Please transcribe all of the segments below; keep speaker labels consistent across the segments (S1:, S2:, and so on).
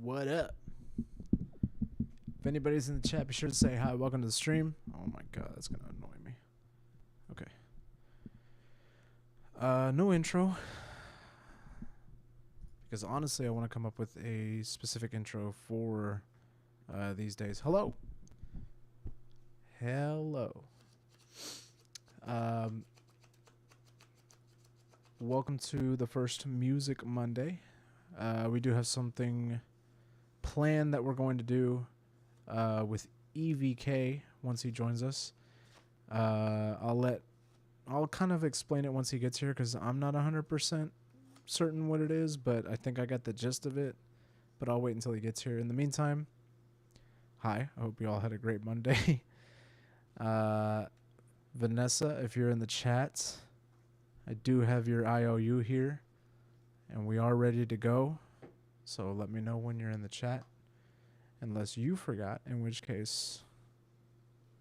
S1: What up? If anybody's in the chat, be sure to say hi. Welcome to the stream. Oh my god, that's gonna annoy me. Okay. No intro. Because honestly, I want to come up with a specific intro for these days. Hello. Hello. Welcome to the first Music Monday. We do have something planned that we're going to do with EVK once he joins us. I'll kind of explain it once he gets here because I'm not 100% certain what it is, but I think I got the gist of it. But I'll wait until he gets here. In the meantime, hi. I hope you all had a great Monday. Vanessa, if you're in the chat, I do have your IOU here, and we are ready to go. So let me know when you're in the chat, unless you forgot, in which case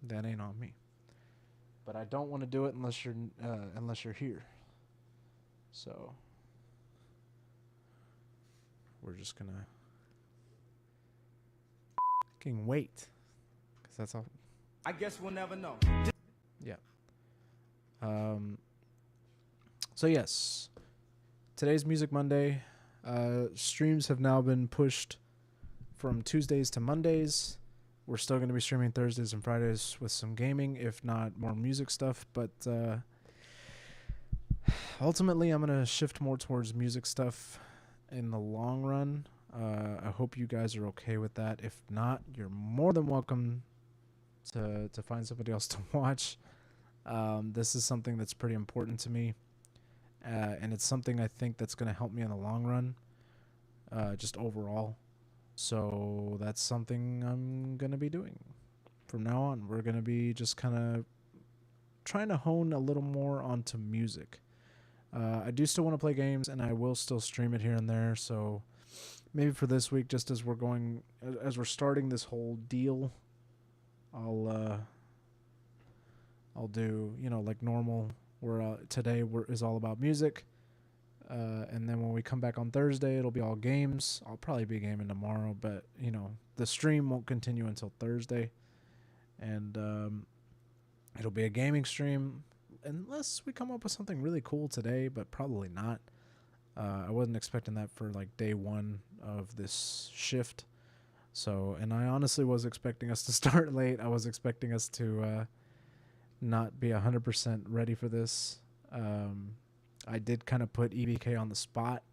S1: that ain't on me. But I don't want to do it unless you're here. So we're just gonna fucking wait, cause that's all.
S2: I guess we'll never know.
S1: Yeah. So yes, today's Music Monday. Streams have now been pushed from Tuesdays to Mondays. We're still going to be streaming Thursdays and Fridays with some gaming, if not more music stuff. But ultimately, I'm going to shift more towards music stuff in the long run. I hope you guys are okay with that. If not, you're more than welcome to find somebody else to watch. This is something that's pretty important to me. And it's something I think that's going to help me in the long run, just overall. So that's something I'm going to be doing from now on. We're going to be just kind of trying to hone a little more onto music. I do still want to play games, and I will still stream it here and there. So maybe for this week, just as we're starting this whole deal, I'll do, like normal. Today is all about music, and then when we come back on Thursday, it'll be all games. I'll probably be gaming tomorrow, but the stream won't continue until Thursday, and it'll be a gaming stream unless we come up with something really cool today, but probably not. I wasn't expecting that for like day one of this shift, and I honestly was expecting us to start late. I was expecting us to not be 100% ready for this. I did kind of put EBK on the spot,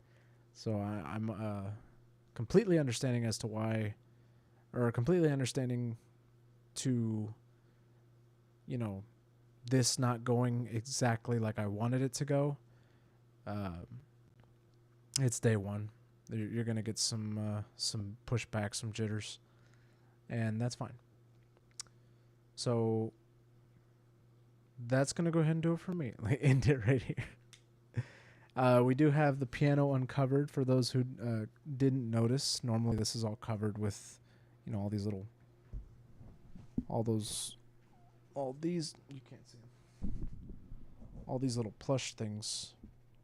S1: so I'm completely understanding as to why, or completely understanding to, this not going exactly like I wanted it to go. It's day one. You're gonna get some pushback, some jitters, and that's fine. So that's going to go ahead and do it for me. End it right here. We do have the piano uncovered for those who didn't notice. Normally this is all covered with, all these, you can't see them. All these little plush things.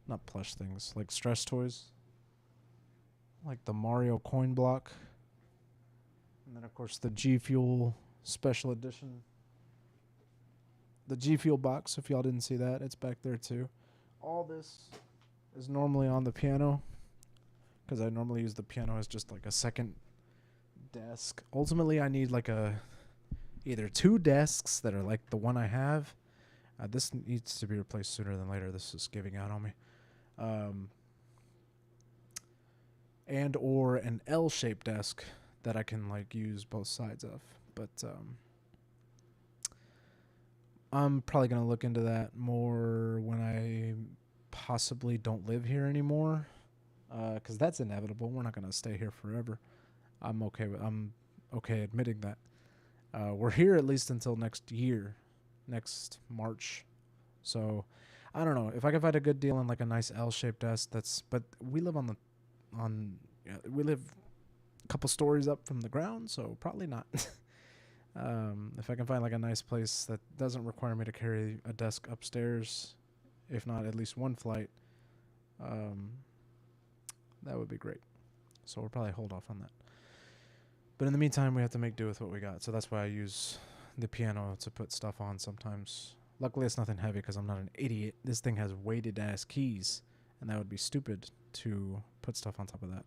S1: Not plush things, like stress toys. Like the Mario coin block. And then, of course, the G Fuel special edition. The G Fuel box, if y'all didn't see that, it's back there too. All this is normally on the piano because I normally use the piano as just like a second desk. Ultimately, I need like either two desks that are like the one I have. This needs to be replaced sooner than later. This is giving out on me. And or an L-shaped desk that I can like use both sides of. But I'm probably going to look into that more when I possibly don't live here anymore, because that's inevitable. We're not going to stay here forever. I'm okay admitting that. We're here at least until next March. So I don't know if I can find a good deal on like a nice L-shaped desk. But we live we live a couple stories up from the ground, so probably not. If I can find like a nice place that doesn't require me to carry a desk upstairs, if not at least one flight, that would be great. So we'll probably hold off on that. But in the meantime, we have to make do with what we got. So that's why I use the piano to put stuff on sometimes. Luckily, it's nothing heavy because I'm not an idiot. This thing has weighted ass keys, and that would be stupid to put stuff on top of that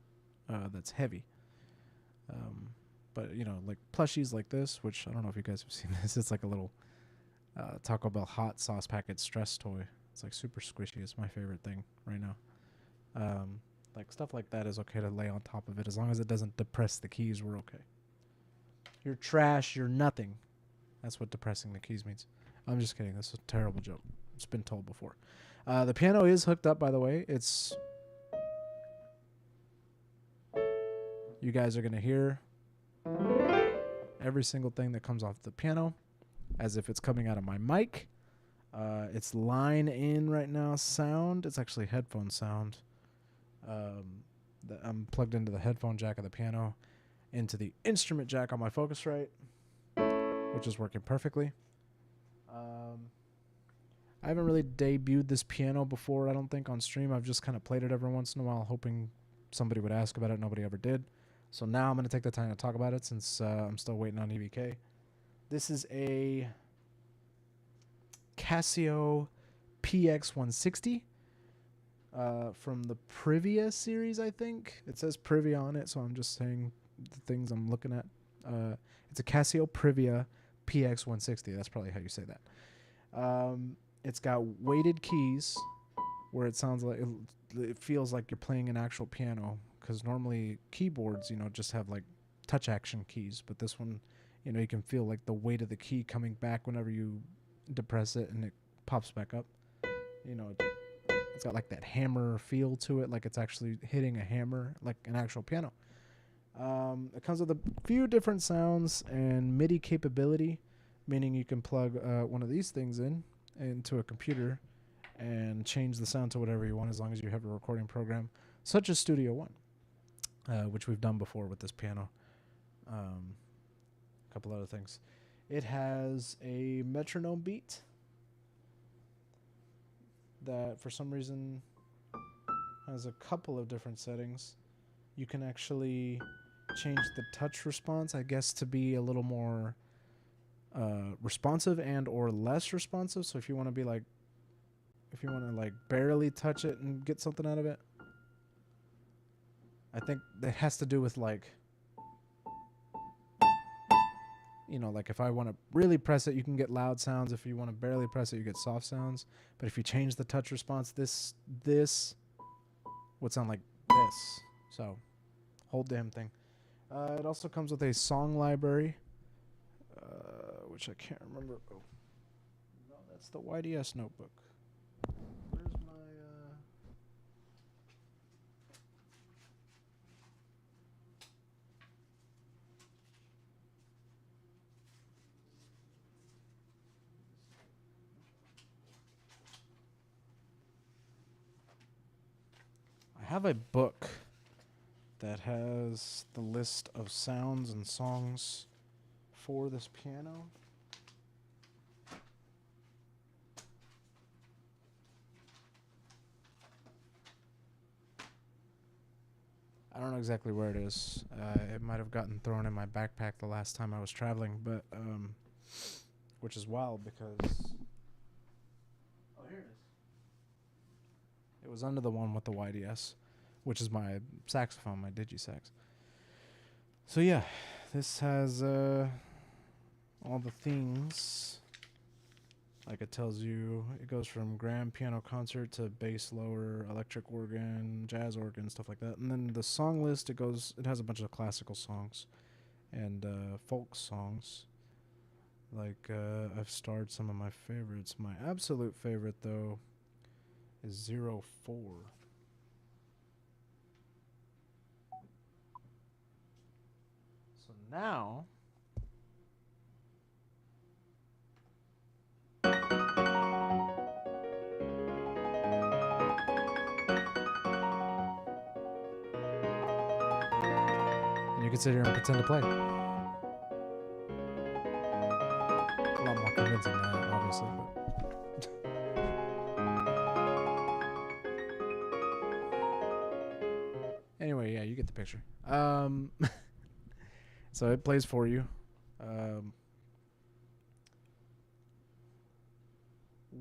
S1: that's heavy. But, you know, like plushies like this, which I don't know if you guys have seen this. It's like a little Taco Bell hot sauce packet stress toy. It's like super squishy. It's my favorite thing right now. Like stuff like that is okay to lay on top of it as long as it doesn't depress the keys. We're okay. You're trash. You're nothing. That's what depressing the keys means. I'm just kidding. That's a terrible joke. It's been told before. The piano is hooked up, by the way. It's... You guys are going to hear every single thing that comes off the piano as if it's coming out of my mic. It's line in right now sound. It's actually headphone sound. I'm plugged into the headphone jack of the piano, into the instrument jack on my Focusrite, which is working perfectly. I haven't really debuted this piano before, I don't think, on stream. I've just kind of played it every once in a while, hoping somebody would ask about it. Nobody ever did. So now I'm going to take the time to talk about it since I'm still waiting on EVK. This is a Casio PX160 from the Privia series, I think. It says Privia on it, so I'm just saying the things I'm looking at. It's a Casio Privia PX160. That's probably how you say that. It's got weighted keys where it sounds like it feels like you're playing an actual piano, because normally keyboards, you know, just have like touch action keys, but this one, you know, you can feel like the weight of the key coming back whenever you depress it and it pops back up. You know, it's got like that hammer feel to it, like it's actually hitting a hammer, like an actual piano. It comes with a few different sounds and MIDI capability, meaning you can plug one of these things into a computer and change the sound to whatever you want as long as you have a recording program, such as Studio One, which we've done before with this piano. A couple other things. It has a metronome beat that for some reason has a couple of different settings. You can actually change the touch response, I guess, to be a little more responsive and or less responsive. So if you want to be like, if you want to like barely touch it and get something out of it, I think that has to do with like, you know, like if I want to really press it, you can get loud sounds. If you want to barely press it, you get soft sounds. But if you change the touch response, this would sound like this. So, whole damn thing. It also comes with a song library, which I can't remember. Oh, no, that's the YDS notebook. Where's my... I have a book that has the list of sounds and songs for this piano. I don't know exactly where it is. It might have gotten thrown in my backpack the last time I was traveling, but which is wild because... Oh, here it is. It was under the one with the YDS, which is my saxophone, my Digisax. So yeah, this has all the things. Like it tells you, it goes from grand piano concert to bass lower, electric organ, jazz organ, stuff like that. And then the song list, it has a bunch of classical songs and folk songs. Like I've starred some of my favorites. My absolute favorite though is 04. So now and you can sit here and pretend to play. A lot more convincing than that, obviously, but anyway, yeah, you get the picture. So it plays for you.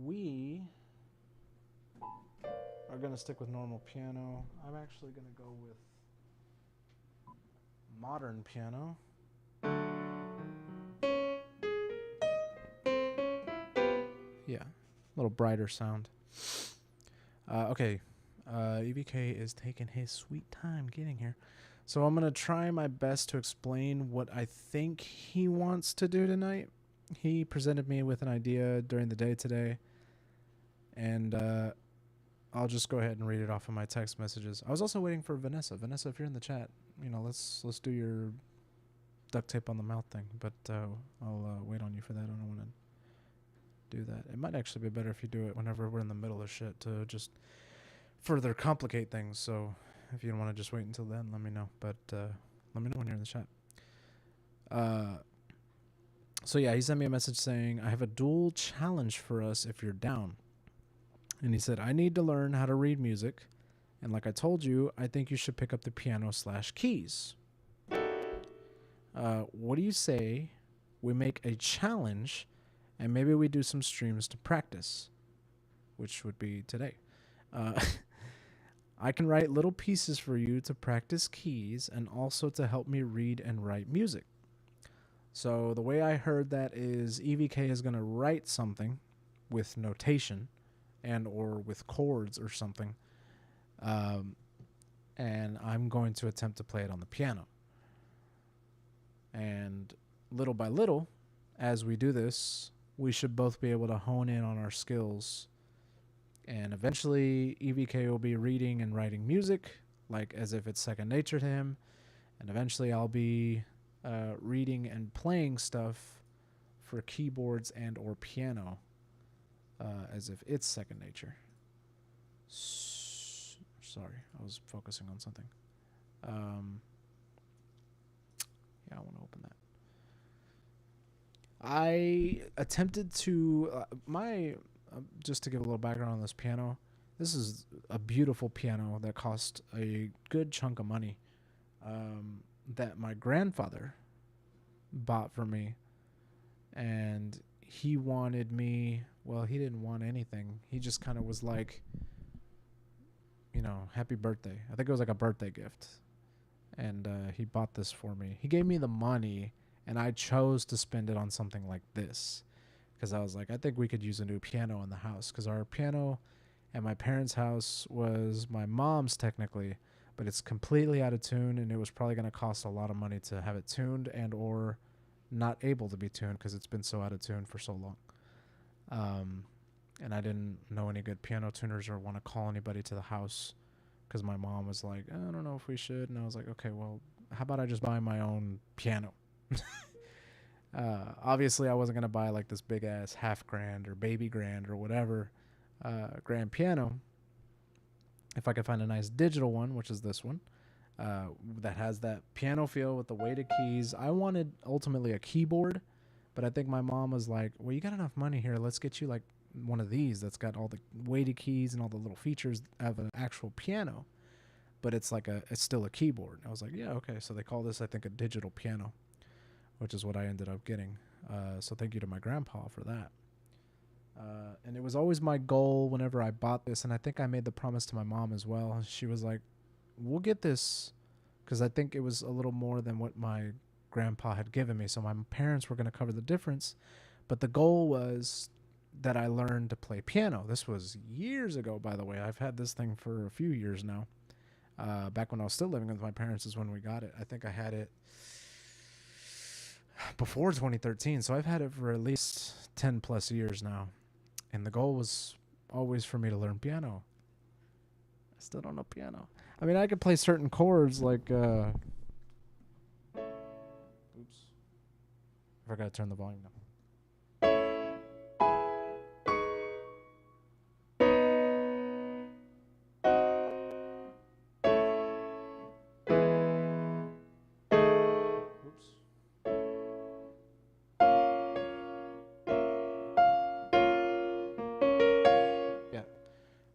S1: We are going to stick with normal piano. I'm actually going to go with modern piano. Yeah, a little brighter sound. Okay, EVK is taking his sweet time getting here. So I'm going to try my best to explain what I think he wants to do tonight. He presented me with an idea during the day today, and I'll just go ahead and read it off of my text messages. I was also waiting for Vanessa. Vanessa, if you're in the chat, let's do your duct tape on the mouth thing, but I'll wait on you for that. I don't want to do that. It might actually be better if you do it whenever we're in the middle of shit to just further complicate things. So if you don't want to just wait until then, let me know. But let me know when you're in the chat. So yeah, he sent me a message saying, I have a dual challenge for us if you're down. And he said, I need to learn how to read music. And like I told you, I think you should pick up the piano/keys. What do you say we make a challenge and maybe we do some streams to practice, which would be today. I can write little pieces for you to practice keys and also to help me read and write music. So the way I heard that is EVK is going to write something with notation and or with chords or something. And I'm going to attempt to play it on the piano. And little by little, as we do this, we should both be able to hone in on our skills. And eventually, EVK will be reading and writing music, like as if it's second nature to him. And eventually, I'll be reading and playing stuff for keyboards and or piano, as if it's second nature. Sorry, I was focusing on something. Yeah, I want to open that. I attempted to just to give a little background on this piano. This is a beautiful piano that cost a good chunk of money, that my grandfather bought for me. And he wanted me, well, he didn't want anything. He just kind of was like, happy birthday. I think it was like a birthday gift. And he bought this for me. He gave me the money, and I chose to spend it on something like this. Because I was like, I think we could use a new piano in the house. Because our piano at my parents' house was my mom's technically, but it's completely out of tune, and it was probably going to cost a lot of money to have it tuned and or not able to be tuned because it's been so out of tune for so long. And I didn't know any good piano tuners or want to call anybody to the house because my mom was like, I don't know if we should. And I was like, okay, well, how about I just buy my own piano? Obviously, I wasn't going to buy like this big ass $1,000 or baby grand or whatever grand piano. If I could find a nice digital one, which is this one, that has that piano feel with the weighted keys. I wanted ultimately a keyboard, but I think my mom was like, well, you got enough money here. Let's get you like one of these that's got all the weighted keys and all the little features of an actual piano, but it's still a keyboard. I was like, yeah, okay. So they call this, I think, a digital piano, which is what I ended up getting. So thank you to my grandpa for that. And it was always my goal whenever I bought this, and I think I made the promise to my mom as well. She was like, we'll get this, because I think it was a little more than what my grandpa had given me. So my parents were going to cover the difference, but the goal was that I learned to play piano. This was years ago, by the way. I've had this thing for a few years now. Back when I was still living with my parents is when we got it. I think I had it before 2013, so I've had it for at least 10 plus years now. And the goal was always for me to learn piano. I still don't know piano. I mean, I could play certain chords like oops. I forgot to turn the volume down.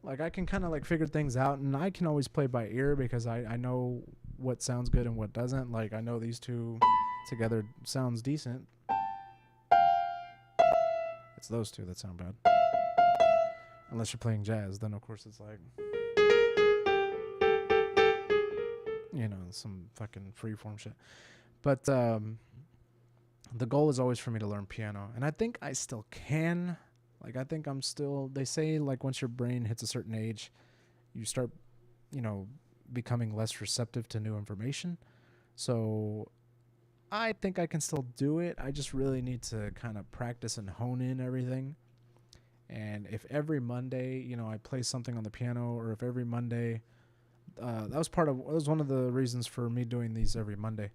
S1: Like I can kind of like figure things out, and I can always play by ear because I know what sounds good and what doesn't. Like I know these two together sounds decent. It's those two that sound bad. Unless you're playing jazz, then of course it's like, some fucking freeform shit. But the goal is always for me to learn piano, and I think I still can. Like, I think I'm still. They say like once your brain hits a certain age, you start, becoming less receptive to new information. So I think I can still do it. I just really need to kind of practice and hone in everything. And if every Monday, I play something on the piano, or if every Monday, that was one of the reasons for me doing these every Monday.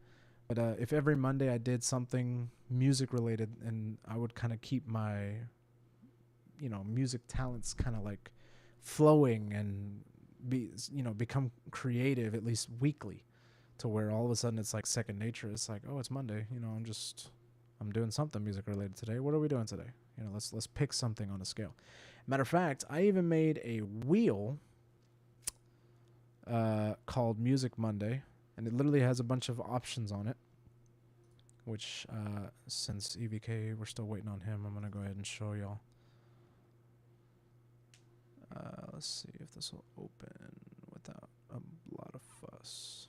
S1: But if every Monday I did something music related, and I would kind of keep my, music talents kind of like flowing and become creative at least weekly, to where all of a sudden it's like second nature. It's like, oh, it's Monday. I'm doing something music related today. What are we doing today? Let's pick something on a scale. Matter of fact, I even made a wheel called Music Monday, and it literally has a bunch of options on it, which since EVK, we're still waiting on him, I'm going to go ahead and show y'all. Let's see if this will open without a lot of fuss.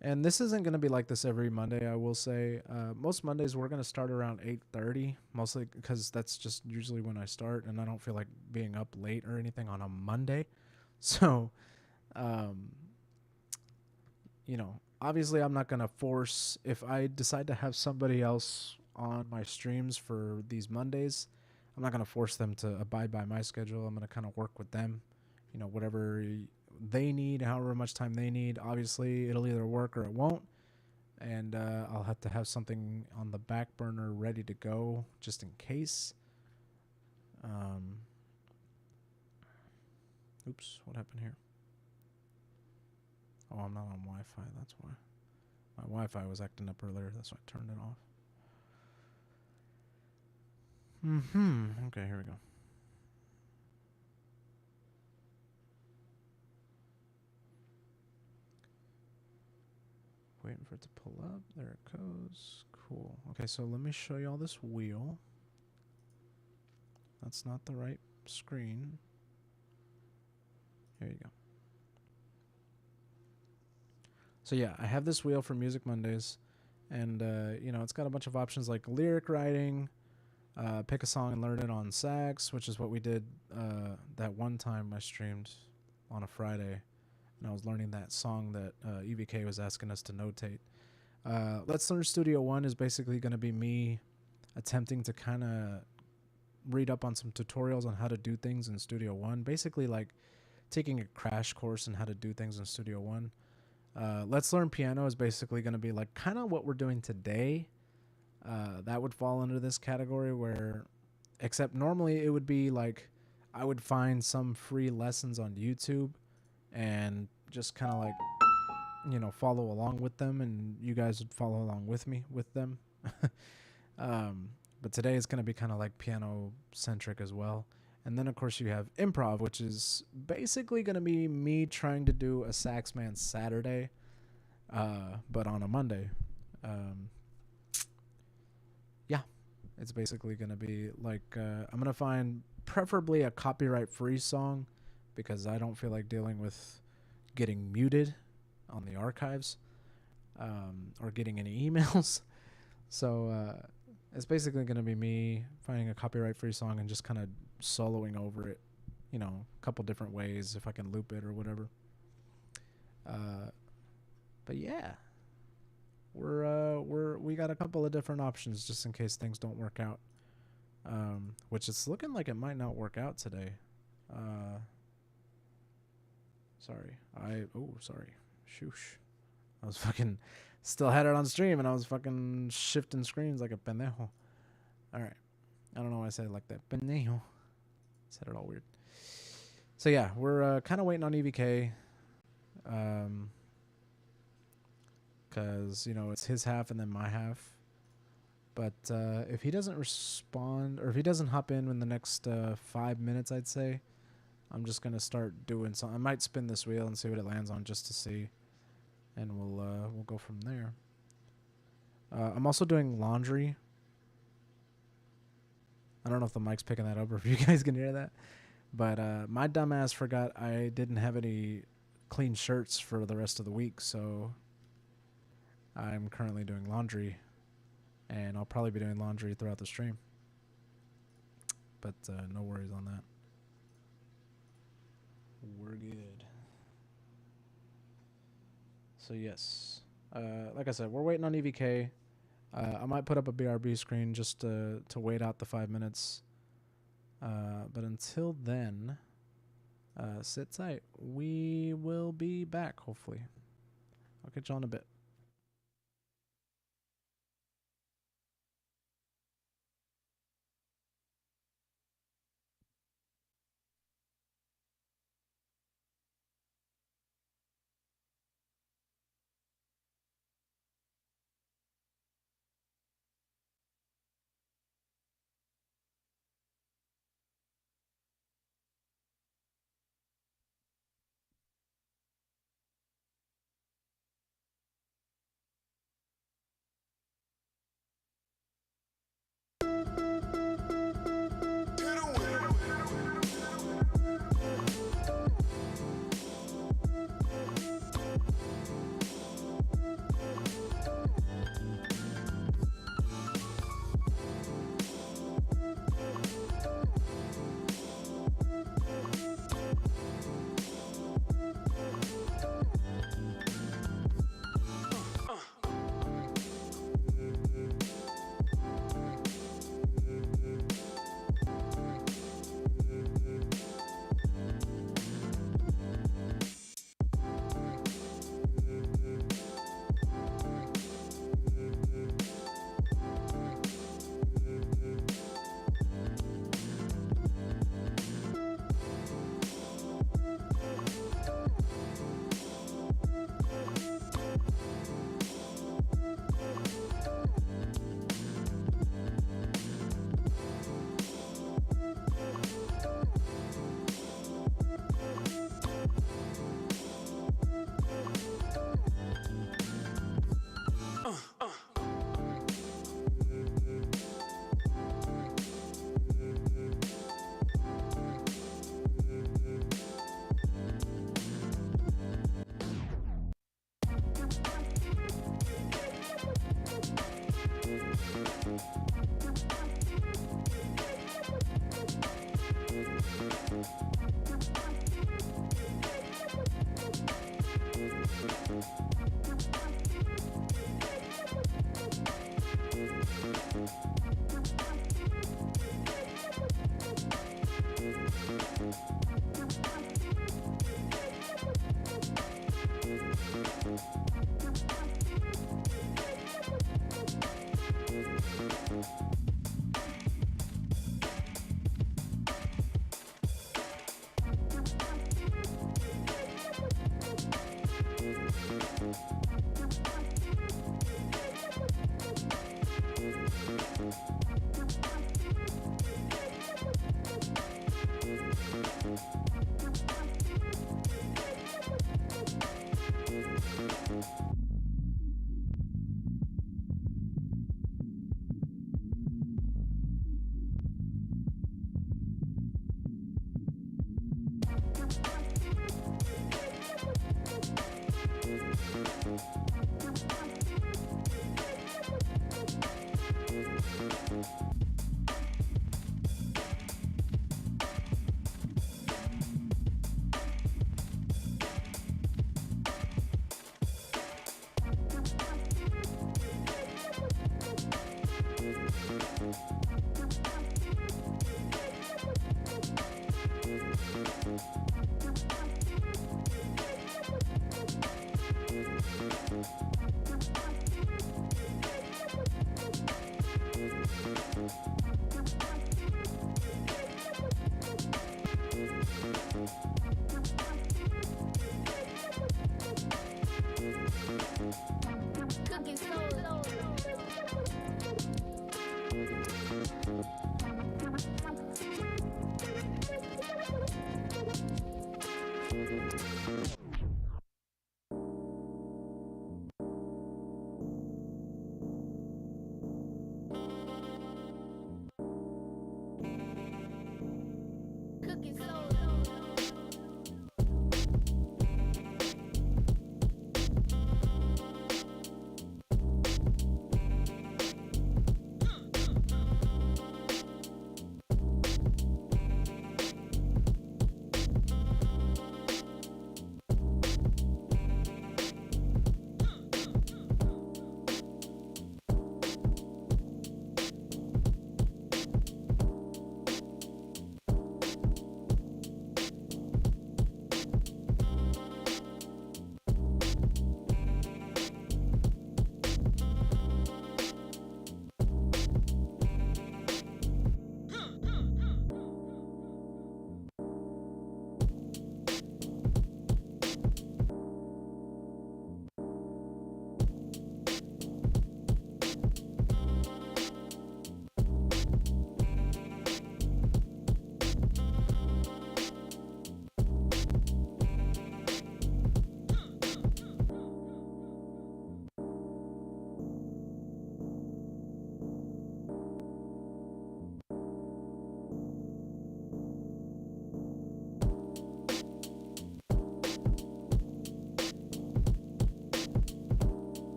S1: And this isn't going to be like this every Monday, I will say. Most Mondays we're going to start around 8:30, mostly because that's just usually when I start, and I don't feel like being up late or anything on a Monday. So, obviously I'm not going to force, if I decide to have somebody else on my streams for these Mondays, I'm not going to force them to abide by my schedule. I'm going to kind of work with them, whatever they need, however much time they need. Obviously it'll either work or it won't, and I'll have to have something on the back burner ready to go just in case. Oops, what happened here? Oh, I'm not on Wi-Fi, that's why. My Wi-Fi was acting up earlier, that's why I turned it off. Okay, here we go. Waiting for it to pull up. There it goes. Cool. Okay, so let me show y'all this wheel. That's not the right screen. Here you go. So yeah, I have this wheel for Music Mondays, and it's got a bunch of options like lyric writing, pick a song and learn it on sax, which is what we did that one time I streamed on a Friday, and I was learning that song that EVK was asking us to notate. Let's Learn Studio One is basically going to be me attempting to kind of read up on some tutorials on how to do things in Studio One, basically like taking a crash course in how to do things in Studio One. Let's Learn Piano is basically going to be like kind of what we're doing today. That would fall under this category, where, except normally it would be like I would find some free lessons on YouTube and just kind of like, follow along with them, and you guys would follow along with me with them. But today is going to be kind of like piano centric as well. And then of course you have improv, which is basically going to be me trying to do a Saxman Saturday, but on a Monday. Yeah, it's basically going to be like, I'm going to find preferably a copyright free song, because I don't feel like dealing with getting muted on the archives, or getting any emails. So it's basically going to be me finding a copyright free song and just kind of soloing over it, a couple different ways, if I can loop it or whatever. But yeah, we got a couple of different options just in case things don't work out, which it's looking like it might not work out today. Sorry. Shoosh. I was fucking still had it on stream, and I was fucking shifting screens like a pendejo. Alright. I don't know why I said it like that. Pendejo. Said it all weird. So yeah, we're kind of waiting on EVK. Because, it's his half and then my half. But if he doesn't respond, or if he doesn't hop in the next 5 minutes, I'd say, I'm just gonna start doing some. I might spin this wheel and see what it lands on just to see, and we'll go from there. I'm also doing laundry. I don't know if the mic's picking that up or if you guys can hear that, but my dumbass forgot I didn't have any clean shirts for the rest of the week, so I'm currently doing laundry, and I'll probably be doing laundry throughout the stream. But no worries on that. We're good. So yes, like I said, we're waiting on EVK. I might put up a BRB screen just to wait out the 5 minutes. But until then, sit tight. We will be back, hopefully. I'll catch you on a bit.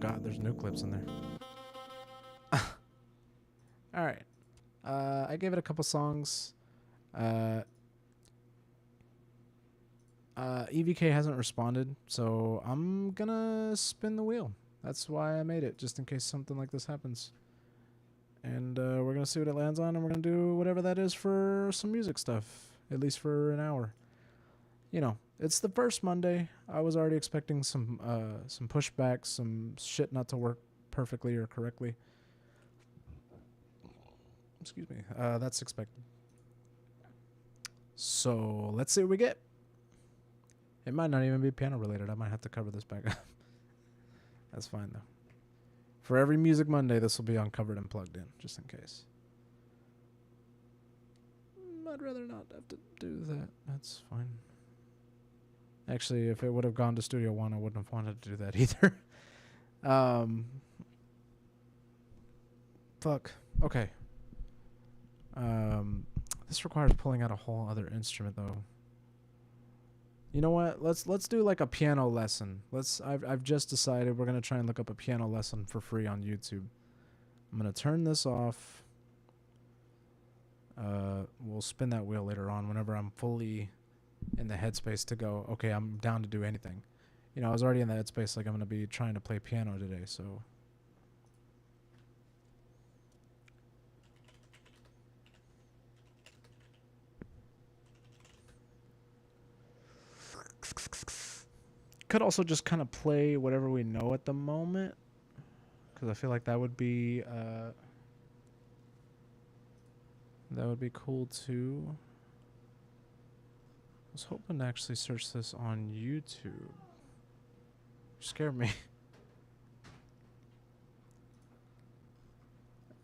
S1: God, there's new clips in there. All right. I gave it a couple songs. EVK hasn't responded, so I'm gonna spin the wheel. That's why I made it, just in case something like this happens. And we're gonna see what it lands on, and we're gonna do whatever that is for some music stuff, at least for an hour. You know, it's the first Monday. I was already expecting some pushbacks, some shit not to work perfectly or correctly. Excuse me. That's expected. So let's see what we get. It might not even be piano related. I might have to cover this back up. That's fine though. For every Music Monday, this will be uncovered and plugged in, just in case. I'd rather not have to do that. That's fine. Actually, if it would have gone to Studio One, I wouldn't have wanted to do that either. Fuck. Okay. This requires pulling out a whole other instrument though. You know what? Let's do like a piano lesson. I've just decided we're gonna try and look up a piano lesson for free on YouTube. I'm gonna turn this off. We'll spin that wheel later on whenever I'm fully in the headspace to go, okay, I'm down to do anything. You know, I was already in the headspace like I'm gonna be trying to play piano today, so could also just kind of play whatever we know at the moment, because I feel like that would be cool too. I was hoping to actually search this on YouTube. Scared me.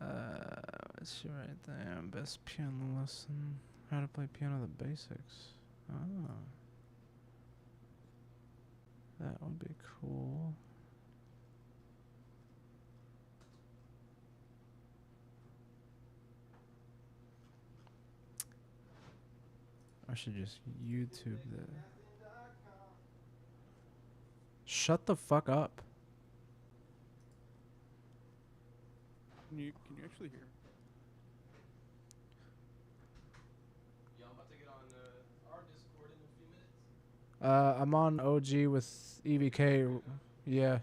S1: Let's see right there. Best piano lesson. How to play piano, the basics. Oh. That would be cool. I should just YouTube this. Shut the fuck up.
S3: Can you actually hear me?
S2: Yeah, I'm about to get on our Discord in a few minutes.
S1: I'm on OG with EVK. Yeah.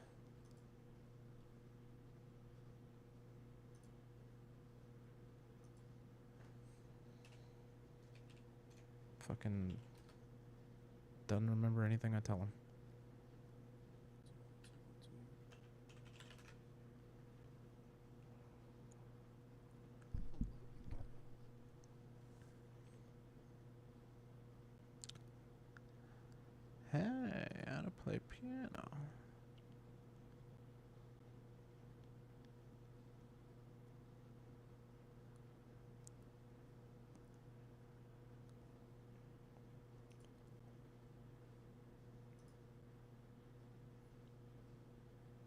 S1: Fucking doesn't remember anything I tell him. Hey, how to play piano.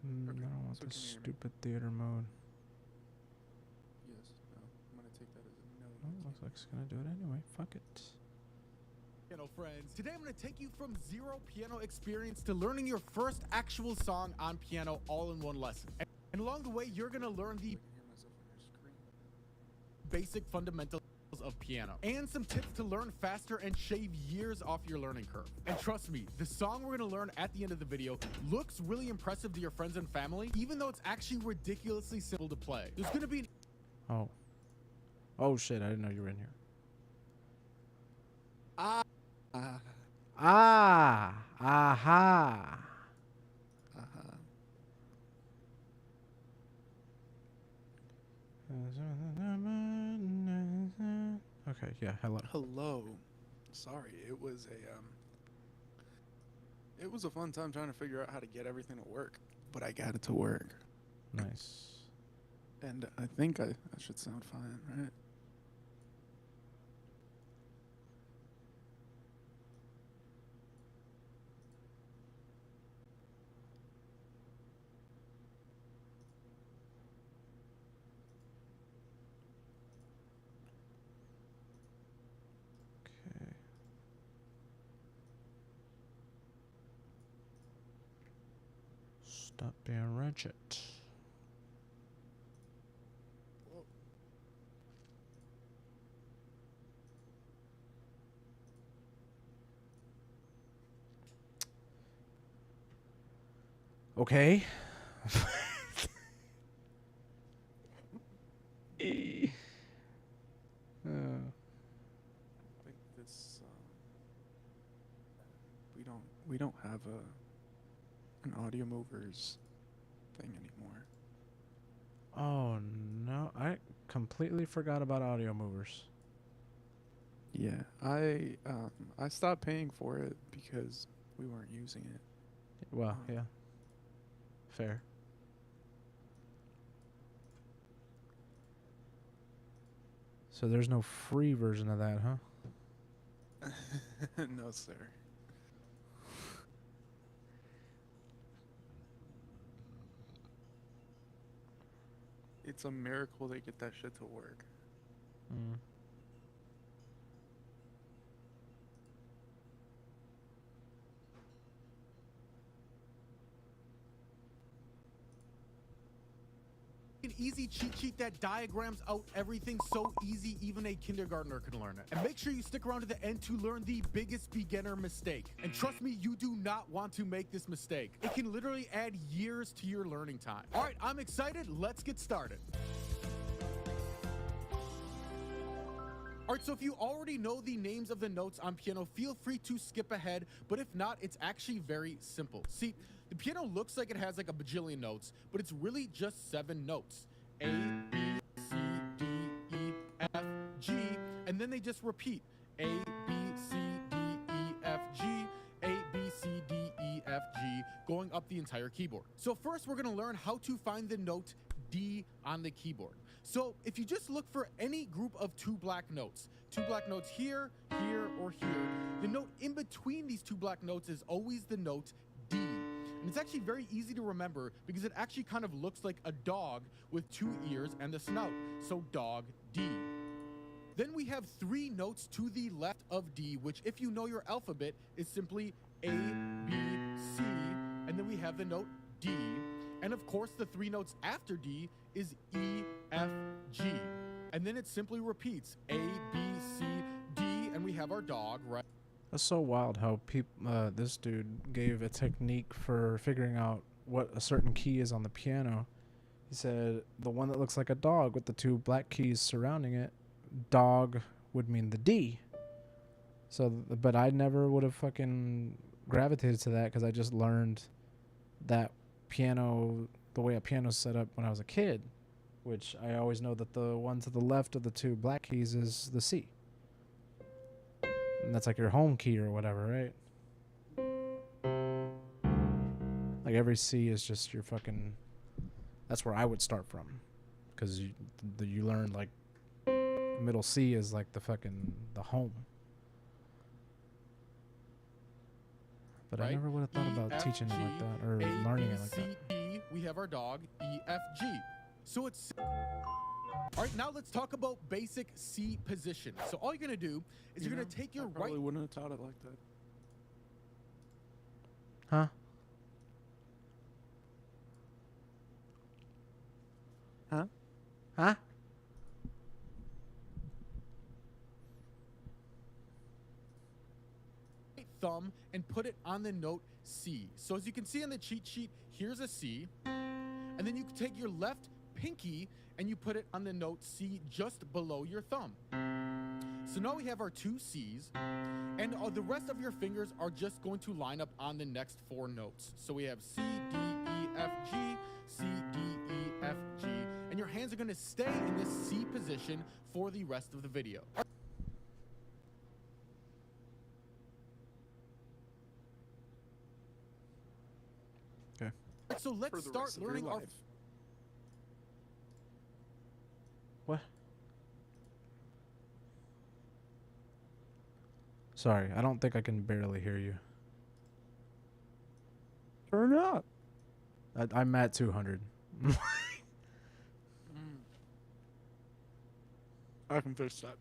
S1: I don't want this stupid theater mode.
S3: Yes. No. I'm gonna take that as a no.
S1: Oh, looks like it's gonna do it anyway. Fuck it.
S4: Piano friends. Today I'm going to take you from zero piano experience to learning your first actual song on piano all in one lesson. And along the way, you're going to learn the basic fundamentals of piano and some tips to learn faster and shave years off your learning curve. And trust me, the song we're going to learn at the end of the video looks really impressive to your friends and family, even though it's actually ridiculously simple to play. There's going to be
S1: Oh. Oh shit, I didn't know you were in here. Aha. Okay, yeah, hello.
S3: Hello. Sorry, it was a fun time trying to figure out how to get everything to work, but I got it to work.
S1: Nice.
S3: And I think I should sound fine, right?
S1: Okay. Stop being wretched. Okay.
S3: I think this we don't have an audio movers thing anymore.
S1: Oh no, I completely forgot about audio movers.
S3: Yeah, I stopped paying for it because we weren't using it.
S1: Well, yeah. Fair. So there's no free version of that, huh?
S3: No, sir. It's a miracle they get that shit to work.
S1: Mm.
S4: An easy cheat sheet that diagrams out everything so easy even a kindergartner can learn it. And make sure you stick around to the end to learn the biggest beginner mistake. And trust me, you do not want to make this mistake. It can literally add years to your learning time. All right, I'm excited. Let's get started. All right, so if you already know the names of the notes on piano, feel free to skip ahead, but if not, it's actually very simple. See, the piano looks like it has like a bajillion notes, but it's really just 7 notes. A, B, C, D, E, F, G, and then they just repeat. A, B, C, D, E, F, G, A, B, C, D, E, F, G, going up the entire keyboard. So first, we're gonna learn how to find the note D on the keyboard. So if you just look for any group of 2 black notes, 2 black notes here, here, or here, the note in between these 2 black notes is always the note D. And it's actually very easy to remember because it actually kind of looks like a dog with 2 ears and a snout. So dog, D. Then we have 3 notes to the left of D, which if you know your alphabet is simply A, B, C, and then we have the note D. And of course, the 3 notes after D is E, F, G. And then it simply repeats A, B, C, D, and we have our dog, right?
S1: That's so wild how this dude gave a technique for figuring out what a certain key is on the piano. He said the one that looks like a dog with the 2 black keys surrounding it, dog would mean the D. So, but I never would have fucking gravitated to that because I just learned that piano, the way a piano's set up when I was a kid, which I always know that the one to the left of the 2 black keys is the C. And that's like your home key or whatever, right? Like every C is just your fucking... That's where I would start from. Because you learn like middle C is like the fucking... the home. But
S4: Right?
S1: I never would have thought
S4: E,
S1: about
S4: F,
S1: teaching it
S4: G,
S1: like that. Or
S4: A,
S1: learning
S4: B,
S1: it like
S4: C,
S1: that.
S4: D, we have our dog, E, F, G. So it's... All right, now let's talk about basic C position. So all you're going to do is you're going to take your
S3: I
S4: right...
S3: probably wouldn't have taught it like that.
S1: Huh?
S3: Huh?
S1: Huh?
S4: thumb and put it on the note C. So as you can see on the cheat sheet, here's a C. And then you can take your left pinky and you put it on the note C just below your thumb. So now we have our 2 C's, and the rest of your fingers are just going to line up on the next 4 notes. So we have C, D, E, F, G, C, D, E, F, G, and your hands are going to stay in this C position for the rest of the video.
S1: Okay.
S4: So let's start learning our...
S1: What? Sorry, I don't think I can barely hear you.
S3: Turn it up.
S1: I'm at 200.
S3: I can fix that.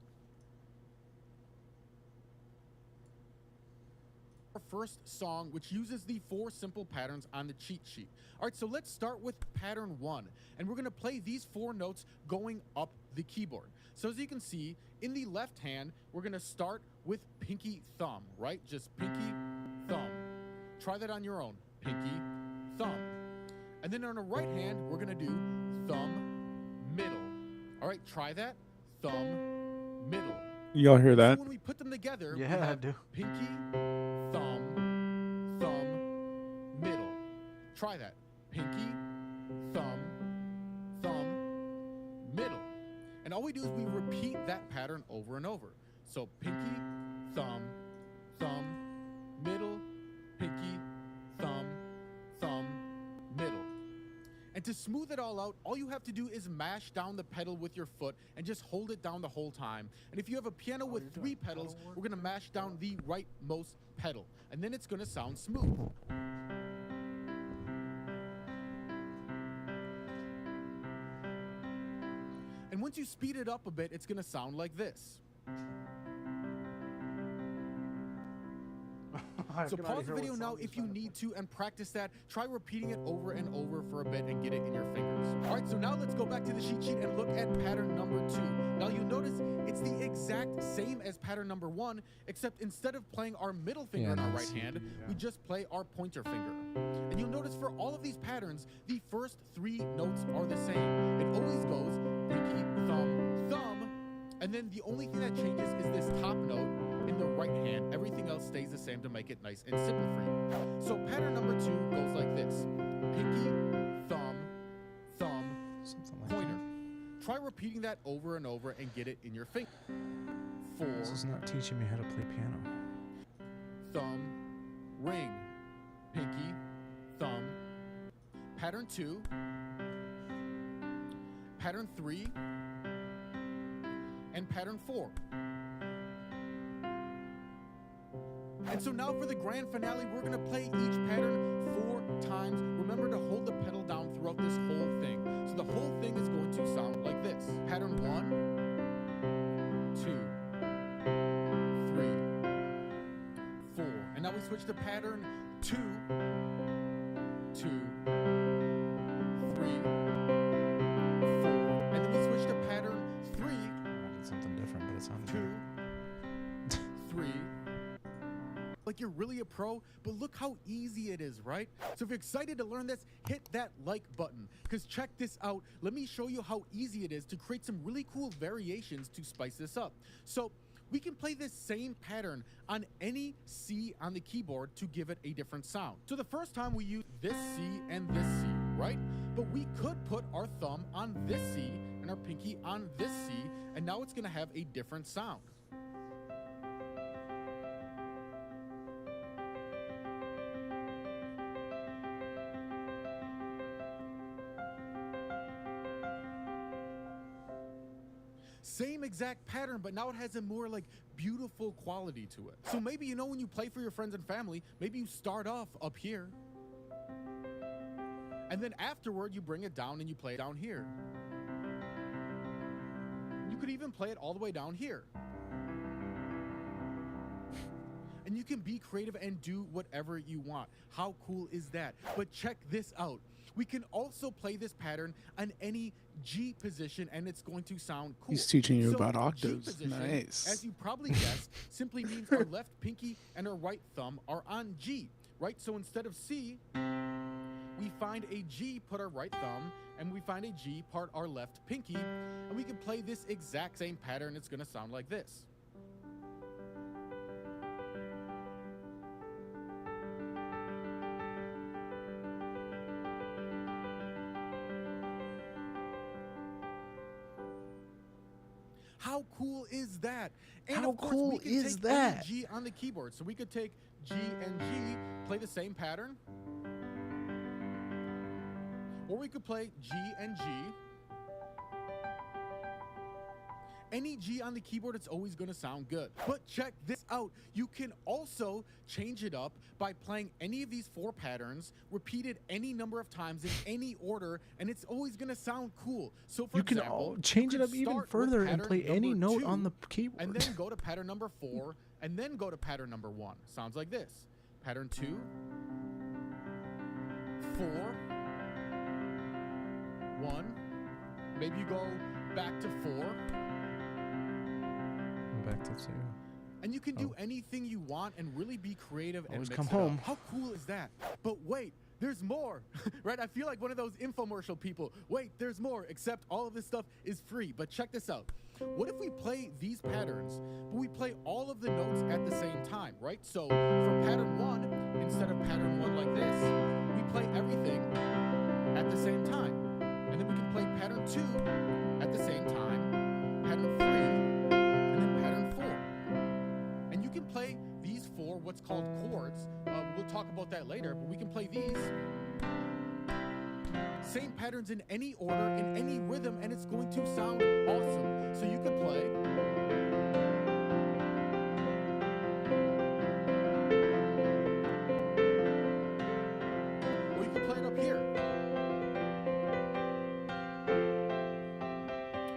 S4: first song, which uses the 4 simple patterns on the cheat sheet. All right, so let's start with pattern 1, and we're going to play these 4 notes going up the keyboard. So as you can see, in the left hand, we're going to start with pinky thumb, right? Just pinky thumb. Try that on your own. Pinky thumb. And then on the right hand, we're going to do thumb middle. All right, try that. Thumb middle.
S3: Y'all hear that?
S4: So when we put them together, we
S1: Yeah, I
S4: have
S1: do.
S4: pinky, thumb, thumb, middle. Try that. Pinky, thumb, thumb, middle. And all we do is we repeat that pattern over and over. So pinky, thumb, thumb, middle, pinky, thumb, thumb, middle. And to smooth it all out, all you have to do is mash down the pedal with your foot and just hold it down the whole time. And if you have a piano with 3 pedals, we're going to mash down the rightmost pedal. And then it's going to sound smooth. And once you speed it up a bit, it's going to sound like this. So pause the video now if you need to and practice that. Try repeating it over and over for a bit and get it in your fingers. All right, so now let's go back to the cheat sheet and look at pattern number 2. Now you'll notice it's the exact same as pattern number 1, except instead of playing our middle finger in our right hand, we just play our pointer finger. And you'll notice for all of these patterns, the first 3 notes are the same. It always goes pinky, thumb, thumb, and then the only thing that changes is this top note in the right hand. Everything else stays the same to make it nice and simple for you. So pattern number 2 goes like this. Pinky, thumb, thumb,
S1: Something like
S4: pointer.
S1: that.
S4: Try repeating that over and over and get it in your finger. 4,
S1: This is not teaching me how to play piano.
S4: thumb, ring, pinky, thumb. Pattern 2, pattern 3, and pattern 4. And so now for the grand finale, we're going to play each pattern 4 times. Remember to hold the pedal down throughout this whole thing. So the whole thing is going to sound like this. Pattern 1, 2, 3, 4. And now we switch to pattern 2, 2, 3, 4. And then we switch to pattern 3,
S1: I did something different, but it sounded
S4: 2, 3. Like you're really a pro, but look how easy it is, right? So if you're excited to learn this, hit that like button, because check this out. Let me show you how easy it is to create some really cool variations to spice this up. So we can play this same pattern on any C on the keyboard to give it a different sound. So the first time we use this C and this C, right? But we could put our thumb on this C and our pinky on this C, and now it's gonna have a different sound. Same exact pattern, but now it has a more like beautiful quality to it. So maybe, you know, when you play for your friends and family, maybe you start off up here, and then afterward you bring it down and you play it down here. You could even play it all the way down here. And you can be creative and do whatever you want. How cool is that? But check this out. We can also play this pattern on any G position, and it's going to sound cool.
S3: He's teaching you
S4: So
S3: about
S4: G
S3: octaves.
S4: position,
S3: Nice.
S4: as you probably guessed, simply means our left pinky and our right thumb are on G, right? So instead of C, we find a G, put our right thumb, and we find a G, part our left pinky, and we can play this exact same pattern. It's going to sound like this. How cool is that? And
S1: How
S4: of course,
S1: cool
S4: we can
S1: is
S4: take
S1: that?
S4: any G on the keyboard. So we could take G and G, play the same pattern. Or we could play G and G. Any G on the keyboard, it's always going to sound good. But check this out. You can also change it up by playing any of these 4 patterns, repeated any number of times in any order, and it's always going to sound cool. So for
S1: You can
S4: example,
S1: change
S4: you
S1: it
S4: could
S1: up even
S4: start with
S1: further and
S4: pattern
S1: play any
S4: number
S1: note
S4: 2,
S1: on the keyboard.
S4: and then go to pattern number 4, and then go to pattern number 1. Sounds like this. pattern 2, 4, 1. Maybe you go back to 4.
S1: Back to 2.
S4: And you can do anything you want and really be creative and
S1: Always
S4: mix
S1: come
S4: it up.
S1: home.
S4: How cool is that? But wait, there's more, right? I feel like one of those infomercial people. Wait, there's more, except all of this stuff is free. But check this out. What if we play these patterns, but we play all of the notes at the same time, right? So for pattern 1, instead of pattern 1 like this, we play everything at the same time. And then we can play pattern 2 at the same time, pattern 3, and then pattern 4. And you can play these 4 what's called chords. We'll talk about that later, but we can play these same patterns in any order, in any rhythm, and it's going to sound awesome. So you could play. Or you can play it up here.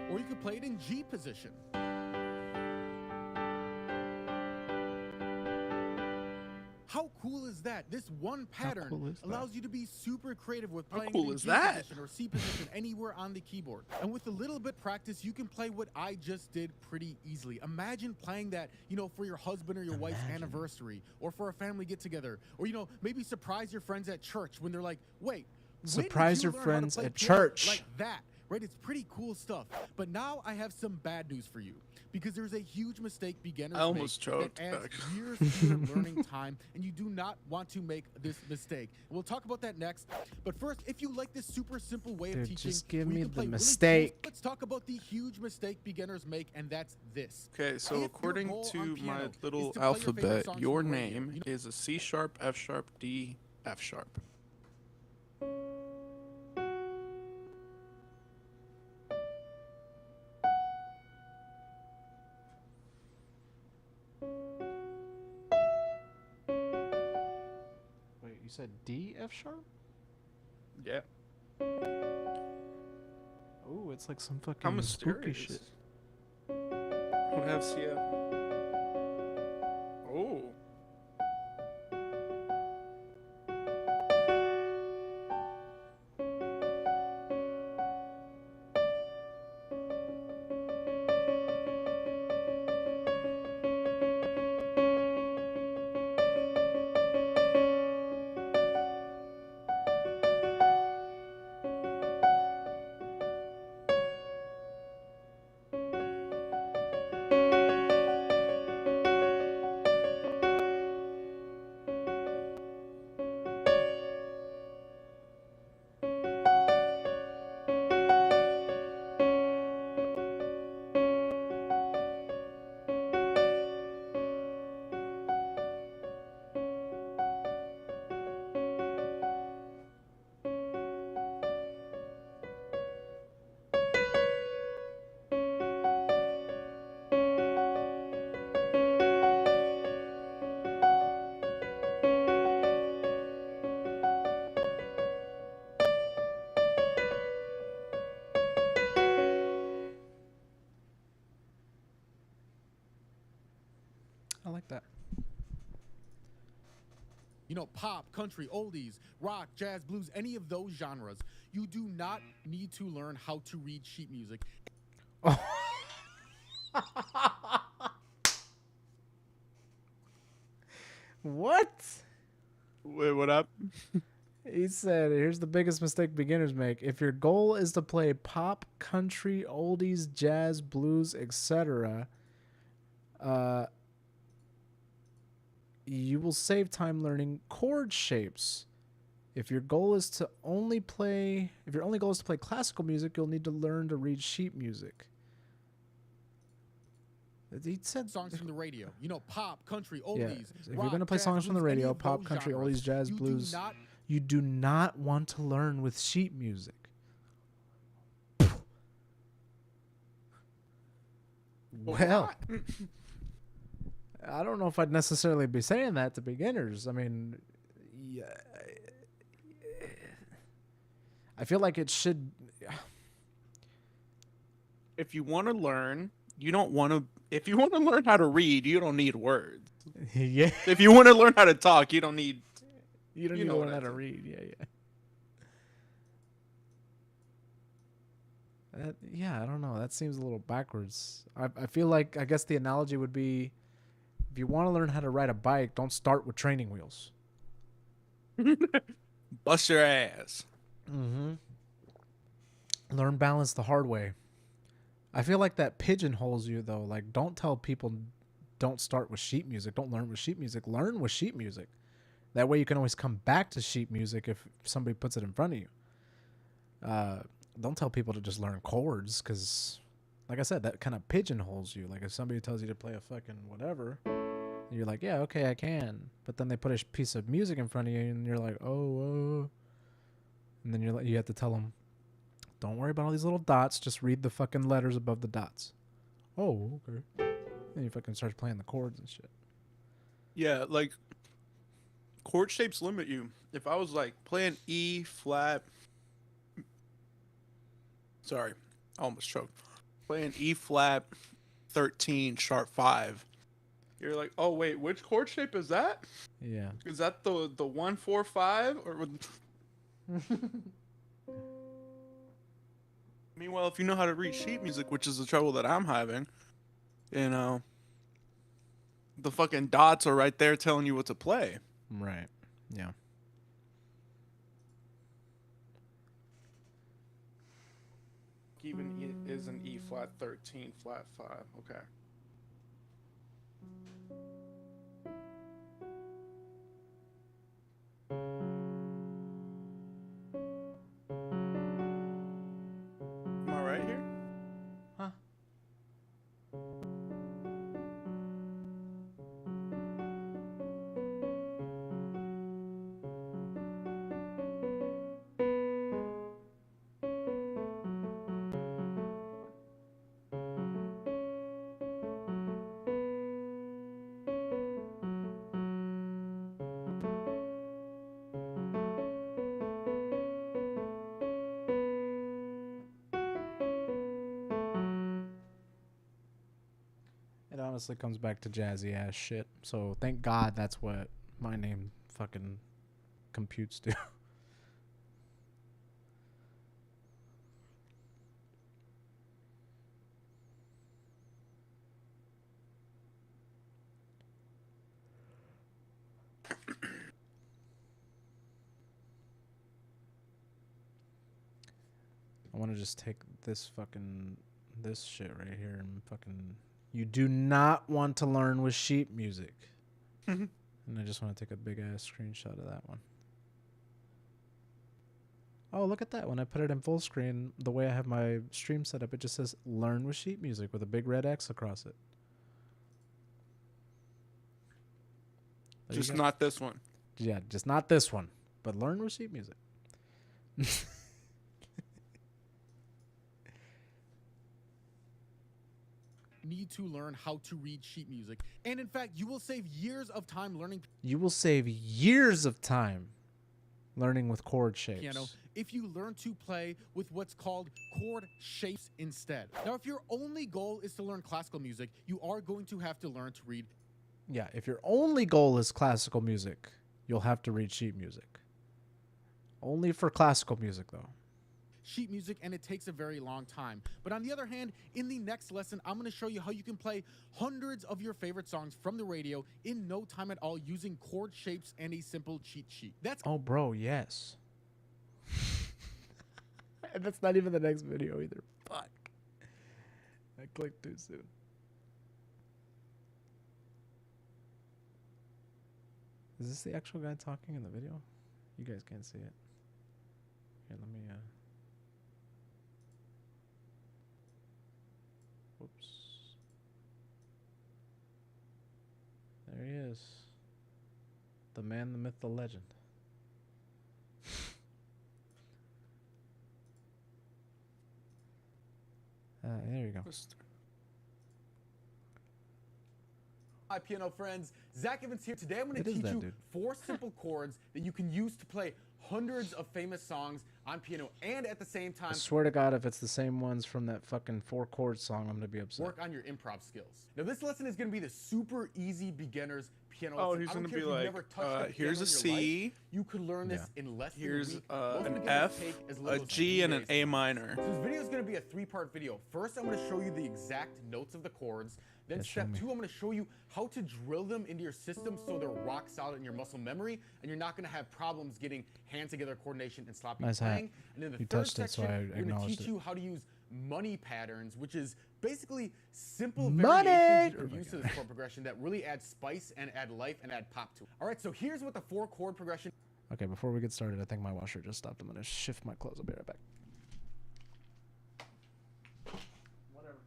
S4: Or you could play it in G position. How cool is that? This one pattern
S1: cool is that?
S4: allows you to be super creative with
S3: How
S4: playing
S3: cool
S4: in
S3: is
S4: G
S3: that?
S4: position or C position anywhere on the keyboard. And with a little bit practice, you can play what I just did pretty easily. Imagine playing that, for your husband or your wife's anniversary, or for a family get-together, or maybe surprise your friends at church when they're like, "Wait, when did
S1: Surprise
S4: you
S1: your
S4: learn how to
S1: friends
S4: play
S1: at
S4: piano
S1: church."
S4: like that?" Right? It's pretty cool stuff. But now I have some bad news for you, because there's a huge mistake beginners
S3: I almost
S4: make
S3: choked,
S4: that adds
S3: actually.
S4: years to your learning time, and you do not want to make this mistake. We'll talk about that next. But first, if you like this super simple way of
S1: Dude,
S4: teaching,
S1: just give
S4: where you
S1: me
S4: can
S1: the
S4: play really cool-
S1: mistake.
S4: let's talk about the huge mistake beginners make, and that's this.
S3: Okay, so
S4: If your
S3: according
S4: goal
S3: to
S4: on
S3: my
S4: piano is
S3: little
S4: to play your favorite
S3: alphabet,
S4: songs
S3: your
S4: from the radio,
S3: name is a C sharp, F sharp, D, F sharp.
S1: Wait, you said D, F sharp?
S3: Yeah.
S1: Oh, it's like some fucking
S3: How
S1: spooky
S3: mysterious.
S1: shit.
S3: What have CF? Oh.
S1: I like that.
S4: Pop, country, oldies, rock, jazz, blues, any of those genres. You do not need to learn how to read sheet music.
S1: What?
S3: Wait, what up?
S1: He said, here's the biggest mistake beginners make. If your goal is to play pop, country, oldies, jazz, blues, etc., you will save time learning chord shapes. If your goal is to only play, if your only goal is to play classical music, you'll need to learn to read sheet music. He said
S4: Songs from the radio. Pop, country,
S1: yeah.
S4: oldies.
S1: If you're
S4: rock,
S1: going to play
S4: jazz,
S1: songs from the
S4: blues, any
S1: radio,
S4: of
S1: pop,
S4: those
S1: country,
S4: genres,
S1: oldies, jazz,
S4: you
S1: blues,
S4: do not
S1: you do not want to learn with sheet music. Well, I don't know if I'd necessarily be saying that to beginners. I mean, yeah, I feel like it should.
S3: If you want to learn you don't want to. If you want to learn how to read, you don't need words.
S1: Yeah.
S3: If you want to learn how to talk, you don't need.
S1: You don't
S3: You
S1: even
S3: know
S1: learn
S3: what
S1: how
S3: I
S1: to
S3: think.
S1: read. Yeah, yeah. Yeah, I don't know. That seems a little backwards. I feel like, I guess the analogy would be, if you want to learn how to ride a bike, don't start with training wheels.
S3: Bust your ass.
S1: Mm-hmm. Learn balance the hard way. I feel like that pigeonholes you, though. Like, don't tell people don't start with sheet music. Don't learn with sheet music. Learn with sheet music. That way you can always come back to sheet music if somebody puts it in front of you. Don't tell people to just learn chords, because, like I said, that kind of pigeonholes you. Like, if somebody tells you to play a fucking whatever, you're like, yeah, okay, I can. But then they put a piece of music in front of you, and you're like, oh. And then you have to tell them, don't worry about all these little dots. Just read the fucking letters above the dots. Oh, okay. And you fucking start playing the chords and shit.
S3: Yeah, like chord shapes limit you. If I was like playing E flat, sorry, I almost choked. Playing E flat 13 sharp 5. You're like, "Oh wait, which chord shape is that?
S1: Yeah.
S3: Is that the 1 4 5 or Meanwhile, if you know how to read sheet music, which is the trouble that I'm having, you know, the fucking dots are right there telling you what to play.
S1: Right. Yeah.
S3: Even E is an E flat 13 flat 5. Okay. Am I right here?
S1: Huh. It honestly comes back to jazzy ass shit. So thank God that's what my name fucking computes to. I want to just take this shit right here and fucking. You do not want to learn with sheet music. And I just want to take a big ass screenshot of that one. Oh, look at that. When I put it in full screen, the way I have my stream set up, it just says learn with sheet music with a big red X across it. There you
S3: Just
S1: go.
S3: not this one.
S1: Yeah, just not this one, but learn with sheet music.
S4: Need to learn how to read sheet music. And in fact, you will save years of time learning
S1: You will save years of time learning with chord shapes.
S4: piano if you learn to play with what's called chord shapes instead. Now, if your only goal is to learn classical music, you are going to have to learn to read.
S1: Yeah, if your only goal is classical music, you'll have to read sheet music. Only for classical music, though.
S4: Sheet music, and it takes a very long time. But on the other hand, in the next lesson, I'm going to show you how you can play hundreds of your favorite songs from the radio in no time at all using chord shapes and a simple cheat sheet. That's
S1: Oh, bro, yes. And that's not even the next video either. Fuck. I clicked too soon. Is this the actual guy talking in the video? You guys can't see it. Here, let me, whoops. There he is. The man, the myth, the legend. There you go.
S4: Hi, piano friends. Zach Evans here. Today I'm going
S1: It
S4: to
S1: is
S4: teach
S1: that
S4: you
S1: dude.
S4: 4 simple chords that you can use to play hundreds of famous songs on piano and at the same
S1: I
S4: time
S1: swear to God, if it's the same ones from that fucking 4-chord song, I'm gonna be upset.
S4: work on your improv skills. Now this lesson is going to be the super easy beginner's piano
S3: Oh,
S4: lesson.
S3: he's
S4: I don't
S3: gonna
S4: care
S3: be
S4: if you've
S3: like,
S4: never touched a
S3: here's
S4: piano
S3: a
S4: in your
S3: C.
S4: life. You could learn this in less than a
S3: Here's
S4: week. Most
S3: an
S4: beginners
S3: F,
S4: take as
S3: a
S4: little as
S3: G,
S4: 3
S3: and an
S4: days
S3: A
S4: to learn.
S3: minor.
S4: So this video is going to be a 3-part video. First, I'm going to show you the exact notes of the chords. Then
S1: Yeah, show
S4: step
S1: me.
S4: 2, I'm going to show you how to drill them into your system so they're rock solid in your muscle memory, and you're not going to have problems getting hand-together coordination and sloppy
S1: Nice hat.
S4: playing. And then the
S1: You
S4: third
S1: touched it, so
S4: section,
S1: I
S4: we're going to
S1: acknowledged
S4: teach
S1: it.
S4: you how to use money patterns, which is basically simple
S1: Money!
S4: variations you
S1: Oh
S4: can
S1: my
S4: use to
S1: God.
S4: this chord progression that really add spice and add life and add pop to it. All right, so here's what the 4-chord progression.
S1: Okay, before we get started, I think my washer just stopped. I'm gonna shift my clothes. I'll be right back. Whatever.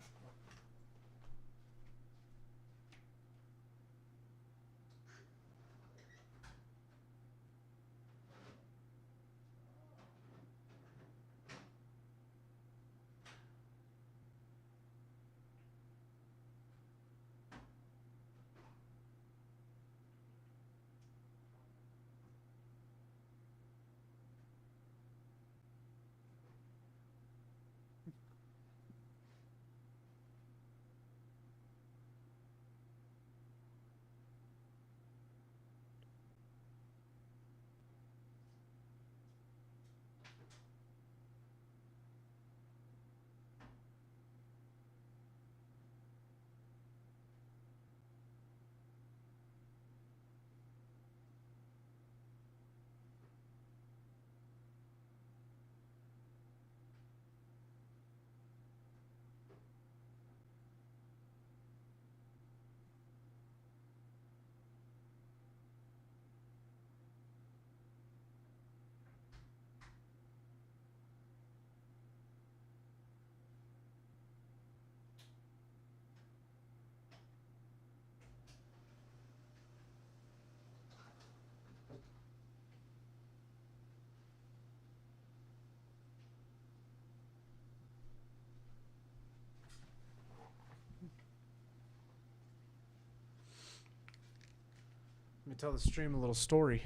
S1: Let me tell the stream a little story.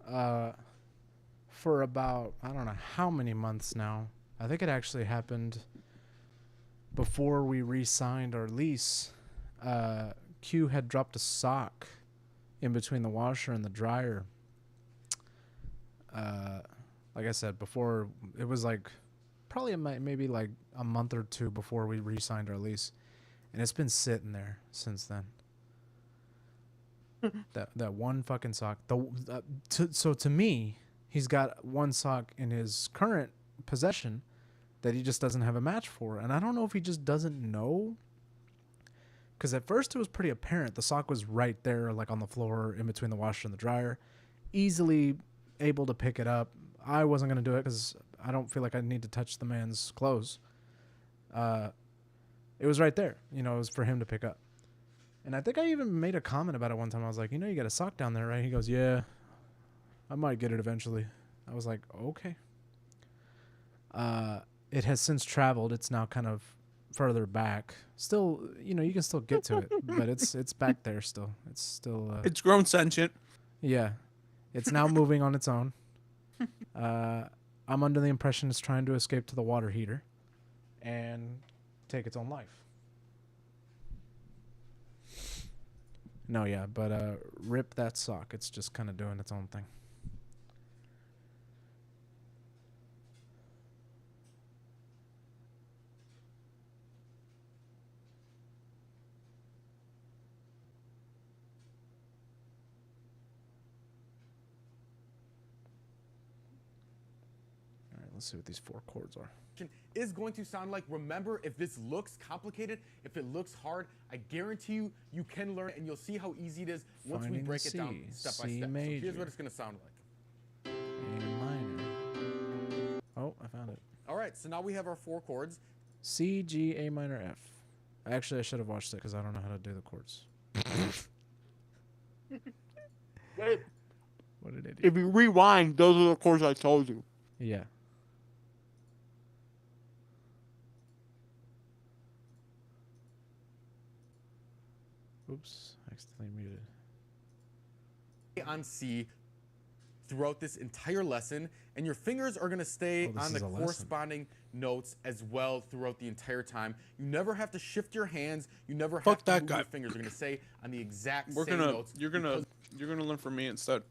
S1: For about, I don't know how many months now, I think it actually happened before we re-signed our lease. Q had dropped a sock in between the washer and the dryer. Like I said before, it was like probably maybe like a month or two before we re-signed our lease, and it's been sitting there since then. that one fucking sock. So to me, he's got one sock in his current possession that he just doesn't have a match for, and I don't know if he just doesn't know. Because at first it was pretty apparent. The sock was right there, like on the floor in between the washer and the dryer, easily able to pick it up. I wasn't gonna do it because I don't feel like I need to touch the man's clothes. It was right there. You know, it was for him to pick up. And I think I even made a comment about it one time. I was like, you know, you got a sock down there, right? He goes, yeah, I might get it eventually. I was like, okay. It has since traveled. It's now kind of further back. Still, you know, you can still get to it, but it's back there still. It's still...
S3: It's grown sentient.
S1: Yeah. It's now moving on its own. I'm under the impression it's trying to escape to the water heater and take its own life. No, yeah, but rip that sock. It's just kind of doing its own thing. All right, let's see what these 4 chords are.
S4: Is going to sound like. Remember, if this looks complicated, if it looks hard, I guarantee you, you can learn it, and you'll see how easy it is once we
S1: Finding
S4: break it down
S1: C,
S4: step by
S1: C
S4: step. So
S1: major.
S4: here's what it's going to sound like.
S1: A minor. Oh, I found it.
S4: All right, so now we have our 4 chords.
S1: C, G, A minor, F. Actually, I should have watched it because I don't know how to do the chords. What an idiot.
S3: If you rewind, those are the chords I told you.
S1: Yeah. Oops, accidentally muted.
S4: On C, throughout this entire lesson, and your fingers are going to stay
S1: Oh, this
S4: on the
S1: is a lesson.
S4: corresponding notes as well throughout the entire time. You never have to shift your hands. You never have
S3: Fuck
S4: to
S3: that
S4: move
S3: guy.
S4: your fingers. You're going to stay on the exact
S3: We're
S4: same
S3: gonna
S4: notes.
S3: you're gonna learn from me instead.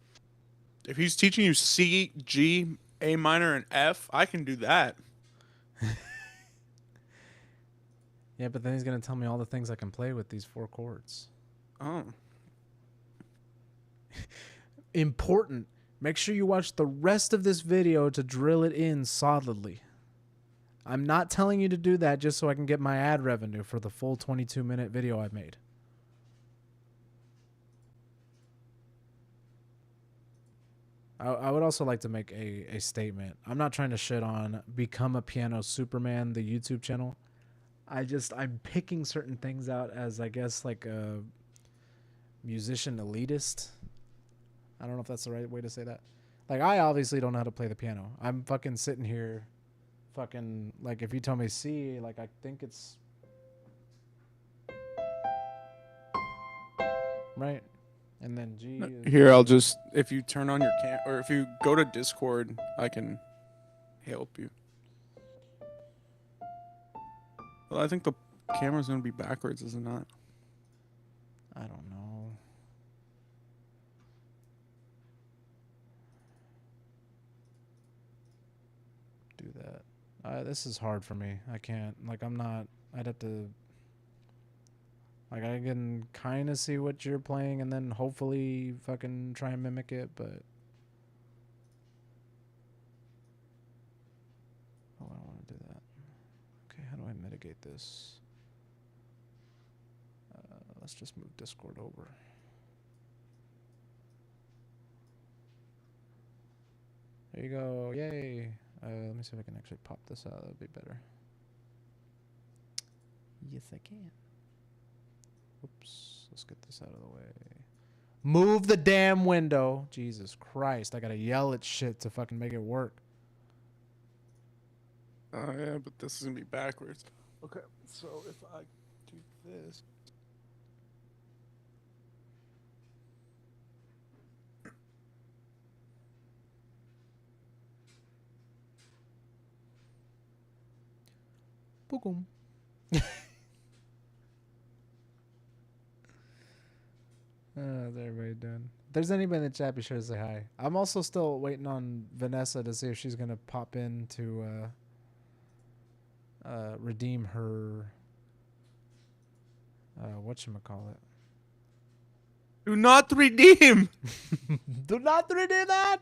S3: If he's teaching you C, G, A minor, and F, I can do that.
S1: Yeah, but then he's gonna tell me all the things I can play with these 4 chords.
S3: Oh.
S1: Important. Make sure you watch the rest of this video to drill it in solidly. I'm not telling you to do that just so I can get my ad revenue for the full 22-minute video I made. I would also like to make a statement. I'm not trying to shit on Become a Piano Superman, the YouTube channel. I'm picking certain things out as, I guess, like a musician elitist. I don't know if that's the right way to say that. Like, I obviously don't know how to play the piano. I'm fucking sitting here fucking, like, if you tell me C, like, I think it's... Right? And then G is...
S3: Here, I'll just, if you turn on your or if you go to Discord, I can help you. Well, I think the camera's gonna be backwards, is it not?
S1: I don't know. Do that. This is hard for me. I can't. Like, I'm not. I'd have to. Like, I can kind of see what you're playing and then hopefully fucking try and mimic it, but. Oh, I don't want to do that. Okay, how do I mitigate this? Let's just move Discord over. There you go. Yay. Let me see if I can actually pop this out. That'd be better. Yes, I can. Oops. Let's get this out of the way. Move the damn window. Jesus Christ. I gotta yell at shit to fucking make it work.
S3: Oh, yeah, but this is gonna be backwards. Okay, so if I do this.
S1: Boom. How's everybody doing? If there's anybody in the chat, be sure to say hi. I'm also still waiting on Vanessa to see if she's gonna pop in to redeem her whatchamacallit.
S3: Do not redeem!
S1: Do not redeem that!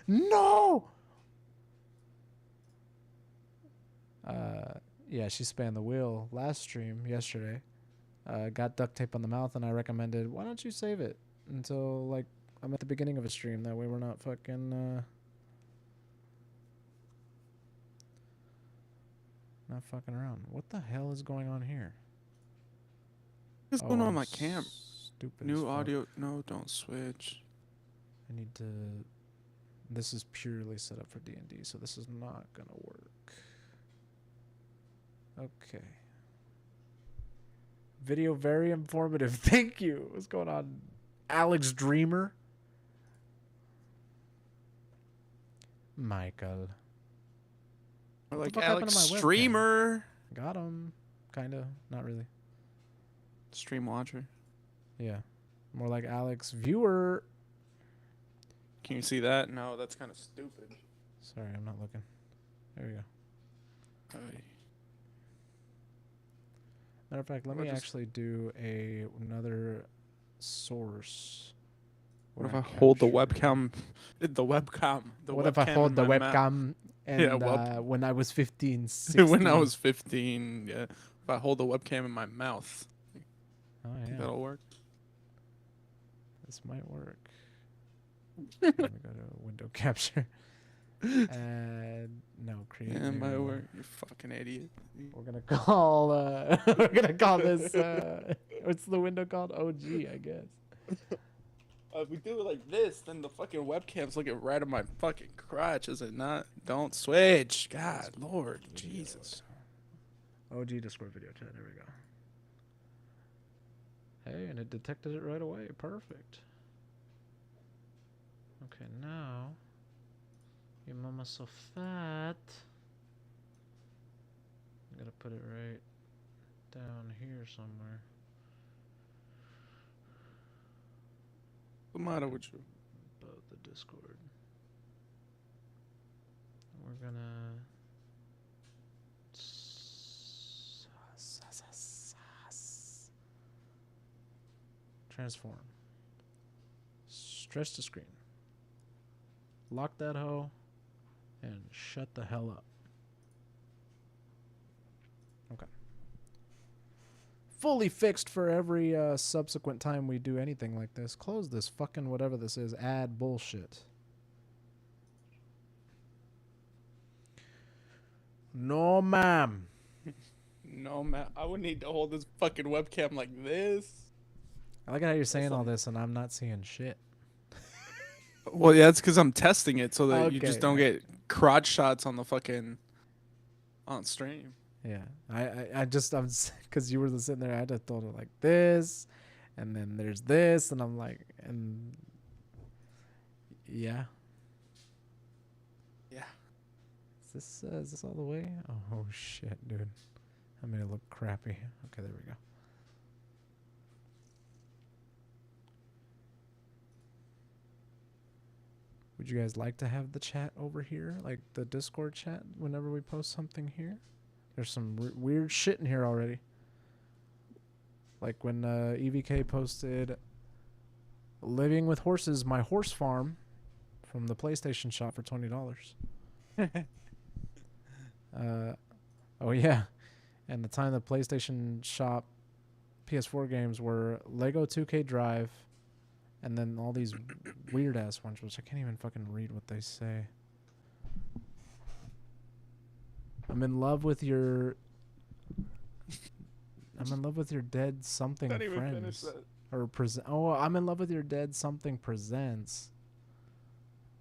S1: No! Yeah, she spanned the wheel last stream yesterday. Got duct tape on the mouth, and I recommended, why don't you save it until, like, I'm at the beginning of a stream. That way we're not fucking, not fucking around. What the hell is going on here?
S3: What's going on with my cam?
S1: Stupid as
S3: New
S1: fuck.
S3: audio. No, don't switch.
S1: I need to... This is purely set up for D&D, so this is not gonna work. Okay. Video very informative. Thank you. What's going on? Alex Dreamer. Michael.
S3: Or
S1: What
S3: like
S1: the fuck happened
S3: Alex
S1: to my webcam?
S3: Streamer.
S1: Got him. Kinda. Not really.
S3: Stream watcher.
S1: Yeah. More like Alex Viewer.
S3: Can you see that? No, that's kind of stupid.
S1: Sorry, I'm not looking. There we go. Matter of fact, let
S3: Or
S1: me
S3: just-
S1: actually do another source.
S3: What if
S1: where
S3: I hold the
S1: capture-
S3: webcam? The webcam. The
S1: What if I
S3: webcam
S1: hold
S3: in
S1: the
S3: my mouth?
S1: webcam and
S3: Yeah, well-
S1: when I was 15, 16?
S3: When I was 15, yeah. If I hold the webcam in my mouth,
S1: Oh,
S3: think
S1: yeah.
S3: that'll work.
S1: This might work. Let me go to window capture. And no, create.
S3: Yeah, it
S1: new.
S3: might work. You fucking idiot.
S1: We're gonna call we're gonna call this what's the window called? OG, I guess.
S3: If we do it like this, then the fucking webcam's looking right at my fucking crotch, is it not? Don't switch. God, Lord, Jesus.
S1: OG Discord video chat. There we go. Hey, and it detected it right away. Perfect. Okay, now your mama's so fat. I'm gonna put it right down here somewhere.
S3: What's the matter with you?
S1: About the Discord. We're gonna transform. Stretch the screen. Lock that hoe and shut the hell up. Okay. Fully fixed for every subsequent time we do anything like this. Close this fucking whatever this is. Add bullshit. No, ma'am.
S3: No, man. I would need to hold this fucking webcam like this.
S1: I like how you're saying all this and I'm not seeing shit.
S3: Well, yeah, it's because I'm testing it so that you just
S1: Okay.
S3: don't get crotch shots on the fucking on stream.
S1: Yeah, I'm because you were sitting there. I just told her like this, and then there's this, and I'm like, and yeah,
S3: Yeah.
S1: is this all the way? Oh shit, dude, I made it look crappy. Okay, there we go. Would you guys like to have the chat over here, like the Discord chat, whenever we post something here? There's some weird shit in here already. Like when EVK posted Living with Horses, my horse farm from the PlayStation shop for $20. Oh, yeah. And the time the PlayStation shop PS4 games were Lego 2K Drive and then all these weird-ass ones, which I can't even fucking read what they say. I'm in love with your dead something
S3: Can't even finish
S1: friends.
S3: that.
S1: Or present. Oh, I'm in love with your dead something presents.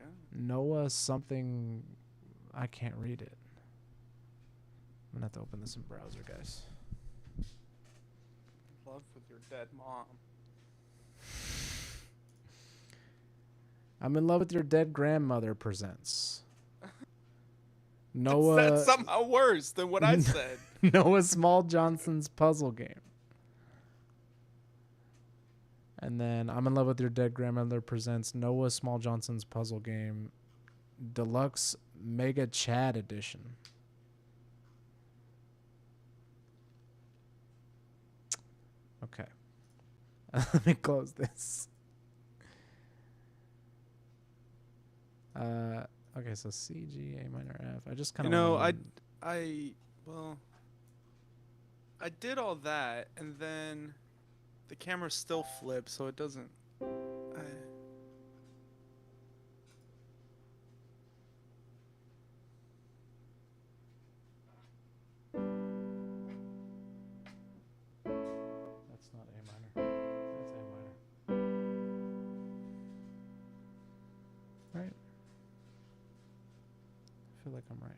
S3: Yeah.
S1: Noah something. I can't read it. I'm gonna have to open this in browser, guys.
S3: Love with your dead mom.
S1: I'm in love with your dead grandmother presents. Noah.
S3: That's somehow worse than what I said.
S1: Noah Small Johnson's puzzle game. And then I'm in love with your dead grandmother presents Noah Small Johnson's puzzle game Deluxe Mega Chad Edition. Okay. Let me close this. Okay, so C, G, A minor, F. I just kind of
S3: I did all that and then the camera still flips, so it doesn't.
S1: That's not A minor. That's A minor. Right? I feel like I'm right.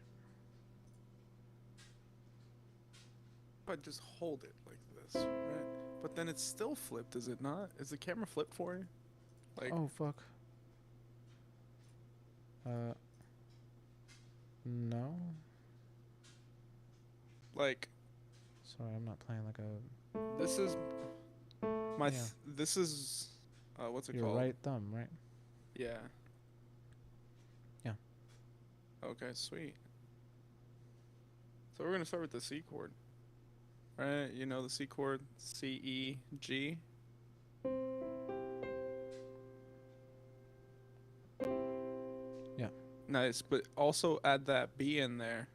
S3: I just hold it like this, right? But then it's still flipped, is it not? Is the camera flipped for you? Like,
S1: Oh, fuck. No.
S3: like
S1: Sorry, I'm not playing like a...
S3: this is my
S1: Yeah.
S3: this is what's it
S1: Your
S3: called?
S1: right thumb, right?
S3: Yeah.
S1: Yeah.
S3: Okay, sweet. So we're gonna start with the C chord. Right? You know the C chord, C, E, G.
S1: Yeah.
S3: Nice, but also add that B in there.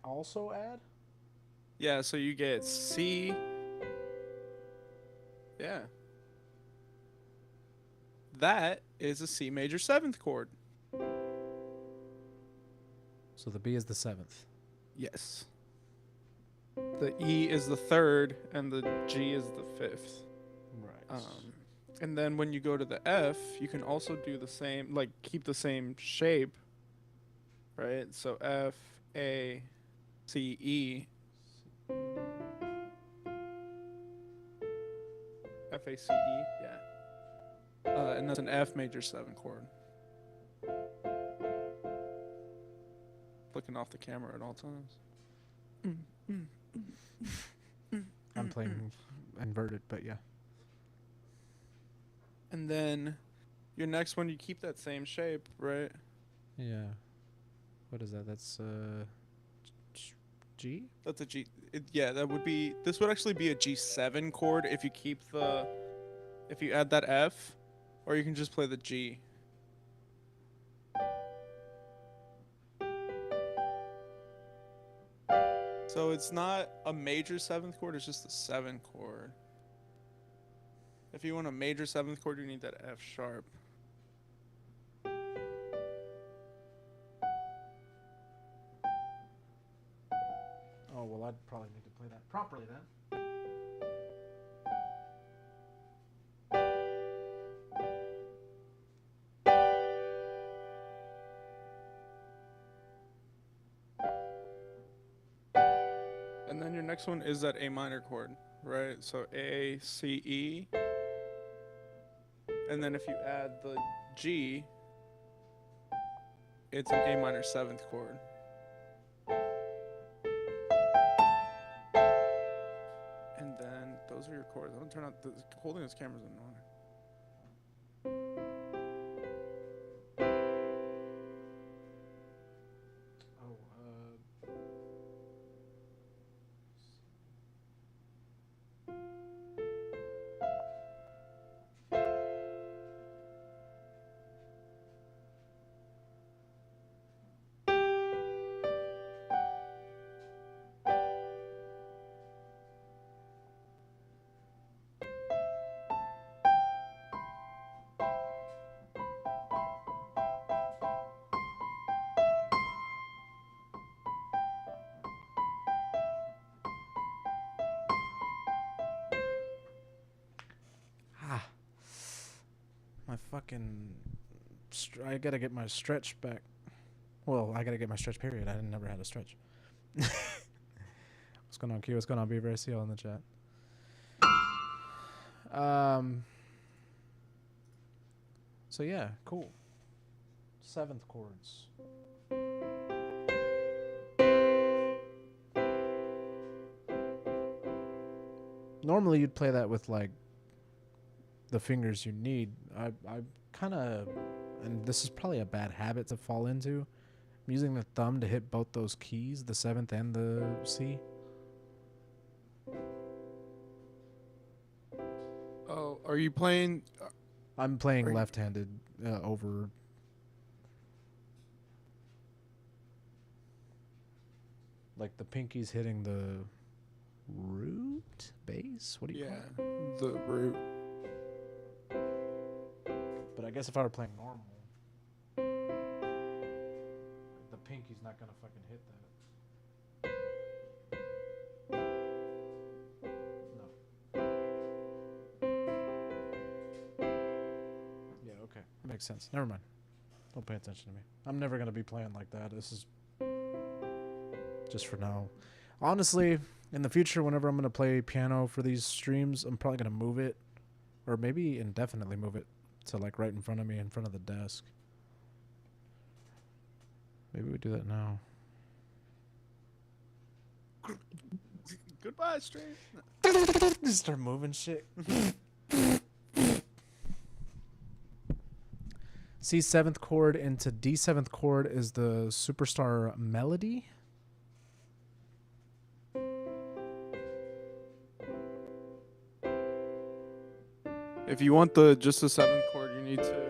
S1: Also add?
S3: Yeah, so you get C. Yeah. That is a C major 7th chord.
S1: So the B is the 7th.
S3: Yes. The E is the 3rd and the G is the 5th.
S1: Right.
S3: And then when you go to the F, you can also do the same, like keep the same shape, right? So F, A, C, E. F, A, C, E, yeah. And that's an F major 7 chord. Flicking off the camera at all times.
S1: I'm playing inverted, but yeah.
S3: And then your next one, you keep that same shape, right?
S1: Yeah. What is that? That's G?
S3: That's a G. Yeah, that would be. This would actually be a G7 chord if you keep the. If you add that F, or you can just play the G. So it's not a major 7th chord, it's just a 7 chord. If you want a major 7th chord, you need that F sharp.
S1: Oh, well, I'd probably need to play that properly then.
S3: And then your next one is that A minor chord, right? So A, C, E. And then if you add the G, it's an A minor 7th chord. And then those are your chords. I'm gonna turn out holding this camera's annoying.
S1: My fucking... I gotta get my stretch back. Well, I gotta get my stretch period. I never had a stretch. What's going on, Q? What's going on, Beaver? I see you all in the chat. So yeah, cool. 7th chords. Normally you'd play that with like the fingers you need. I kind of, and this is probably a bad habit to fall into, I'm using the thumb to hit both those keys, the 7th and the C.
S3: Oh, are you playing?
S1: I'm playing left-handed over. Like the pinky's hitting the root bass. What do you call it?
S3: The root.
S1: But I guess if I were playing normal, the pinky's not gonna fucking hit that. No. Yeah, okay. Makes sense. Never mind. Don't pay attention to me. I'm never gonna be playing like that. This is just for now. Honestly, in the future, whenever I'm gonna play piano for these streams, I'm probably gonna move it, or maybe indefinitely move it to like right in front of me, in front of the desk. Maybe we do that now.
S3: Goodbye, stream.
S1: Just start moving shit. C 7th chord into D 7th chord is the superstar melody.
S3: If you want just the 7th chord, you need to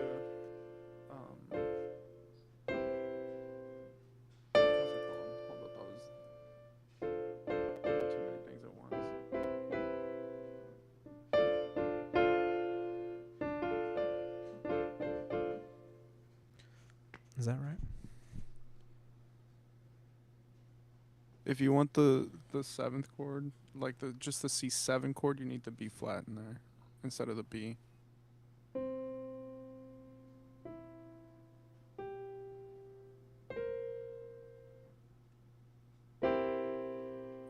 S3: what's it called? Hold up, I was doing too many things at once.
S1: Is that right?
S3: If you want the 7th chord, like just the C7 chord, you need the B flat in there instead of the B.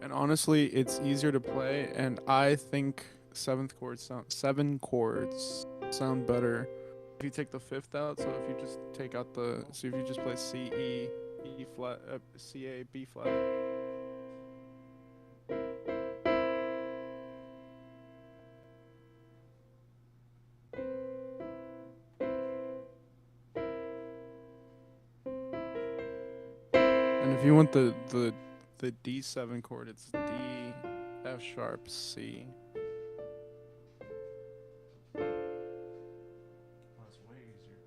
S3: And honestly, it's easier to play, and I think 7 chords sound better if you take the fifth out. So if you just take out the, so if you just play C, E, E flat, C, A, B flat. And if you want the D7 chord, it's D, F sharp, C.
S1: That's way easier.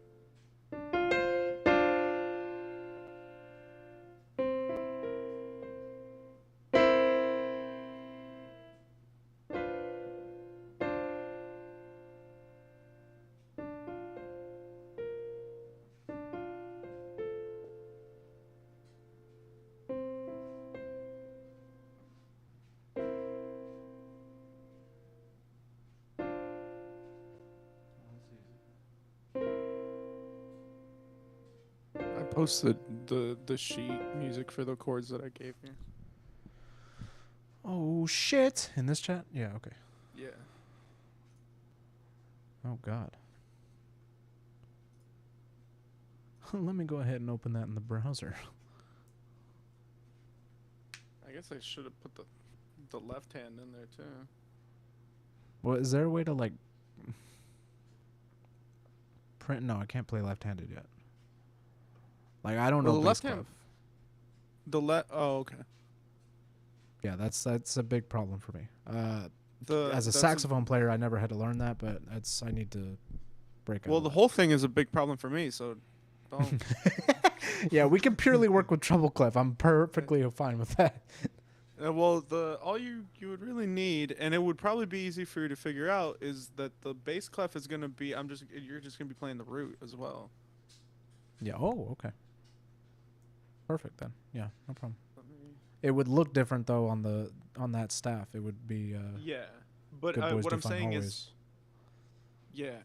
S3: I posted the sheet music for the chords that I gave you.
S1: Oh shit! In this chat? Yeah. Okay.
S3: Yeah.
S1: Oh god. Let me go ahead and open that in the browser.
S3: I guess I should have put the left hand in there too.
S1: Well, is there a way to like print? No, I can't play left-handed yet. Like I don't know
S3: The
S1: bass
S3: left
S1: clef.
S3: hand. Oh, okay.
S1: Yeah, that's a big problem for me. As a
S3: that's
S1: saxophone player, I never had to learn that, but I need to break out.
S3: Well,
S1: of
S3: the
S1: that.
S3: whole thing is a big problem for me, so don't.
S1: Yeah, we can purely work with treble clef. I'm perfectly fine with that.
S3: Well, all you would really need, and it would probably be easy for you to figure out, is that the bass clef is gonna be. You're just gonna be playing the root as well.
S1: Yeah. Oh, okay. Perfect then. Yeah, no problem.
S3: Let me-
S1: It would look different though on that staff. It would be
S3: Yeah, but
S1: Good boys
S3: what
S1: do
S3: I'm
S1: fine
S3: saying
S1: hallways.
S3: is, yeah.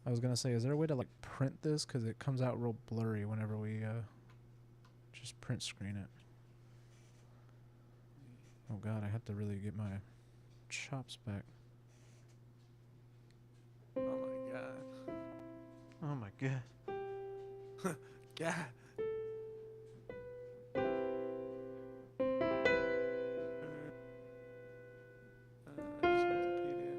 S1: I was gonna say, is there a way to like print this? Because it comes out real blurry whenever we just print screen it. Oh god, I have to really get my chops back.
S3: Oh my god.
S1: Oh my god.
S3: God. I just Wikipedia.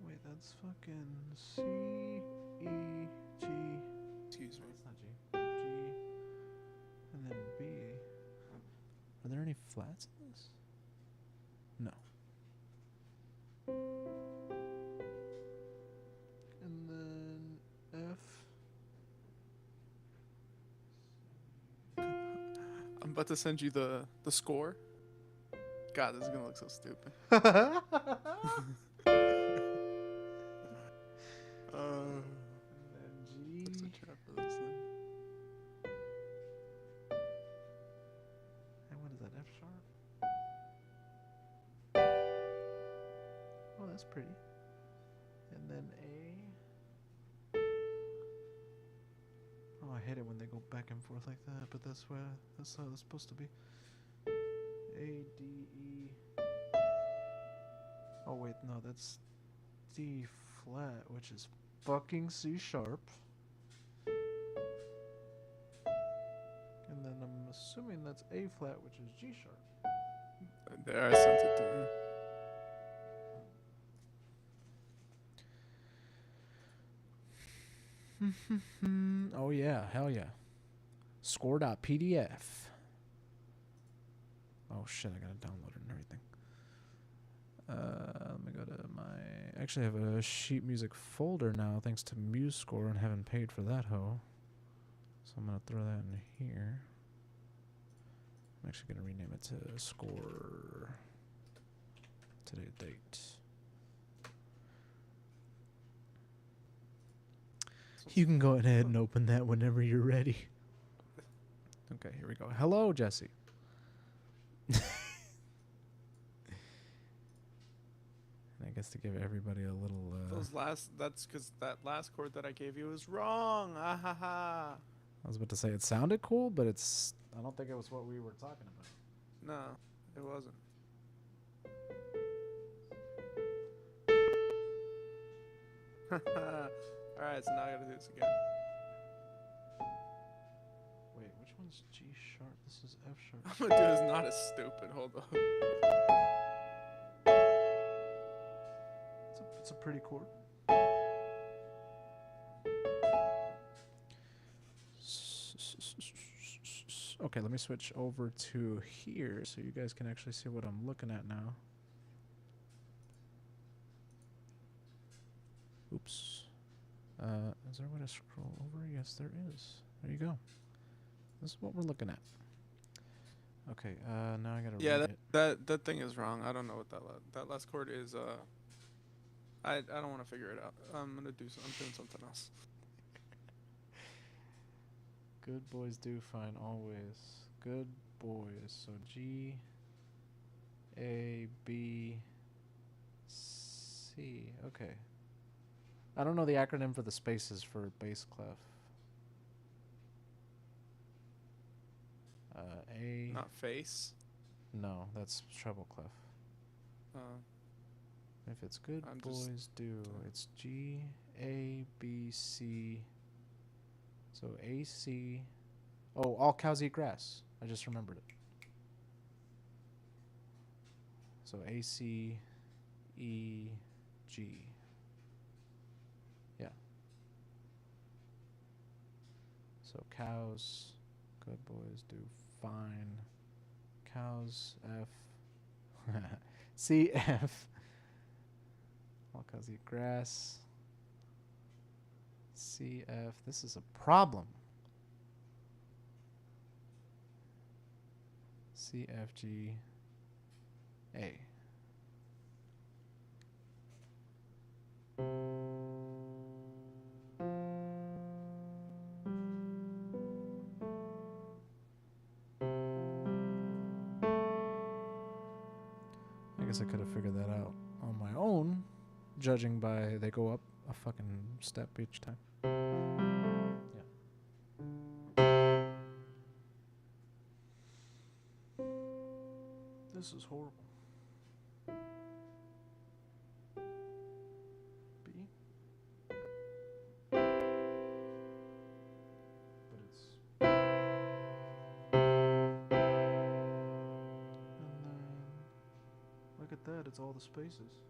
S1: Wait, that's fucking C E G.
S3: Excuse me.
S1: That's not G. G and then B. Are there any flats in this? No. And then F.
S3: I'm about to send you the score. God, this is gonna look so stupid.
S1: And then G.
S3: Such a trap for this thing.
S1: And what is that? F sharp? Oh, that's pretty. And then A. Oh, I hate it when they go back and forth like that, but that's how it's supposed to be. A, D, E. Oh, wait, no, that's D flat, which is fucking C sharp. And then I'm assuming that's A flat, which is G sharp.
S3: There, I sent it through.
S1: Oh yeah, hell yeah. Score.pdf. Oh shit, I gotta download it and everything. Let me go to my... Actually, I have a sheet music folder now, thanks to MuseScore, and haven't paid for that hoe. So I'm gonna throw that in here. I'm actually gonna rename it to Score. Today's date. You can go ahead and open that whenever you're ready. Okay, here we go. Hello, Jesse. And I guess to give everybody a little...
S3: That's because that last chord that I gave you was wrong. Ah ha ha.
S1: I was about to say it sounded cool, but I don't think it was what we were talking about.
S3: No, it wasn't. Alright, so now I gotta do this again.
S1: Wait, which one's G sharp? This is F sharp.
S3: I'm gonna do this not as stupid. Hold on.
S1: It's a pretty chord. Okay, let me switch over to here so you guys can actually see what I'm looking at now. Oops. Is there a way to scroll over? Yes, there is. There you go. This is what we're looking at. Okay, now I gotta
S3: Yeah,
S1: read it.
S3: that thing is wrong. I don't know what that last chord is. I don't want to figure it out. I'm doing something else.
S1: Good boys do fine always. Good boys. So G, A, B, C. Okay. I don't know the acronym for the spaces for bass clef. A.
S3: Not face.
S1: No, that's treble clef. If it's good
S3: I'm
S1: boys
S3: just-
S1: do, it's G, A, B, C. So A, C. Oh, all cows eat grass. I just remembered it. So A, C, E, G. Yeah. So cows, good boys do fine. Cows, F. C, F. All cows eat grass. C, F. This is a problem. C, F, G, A. I guess I could have figured that out on my own, judging by they go up a fucking step each time. Yeah. This is horrible. B. But it's. And then. Look at that, it's all the spaces.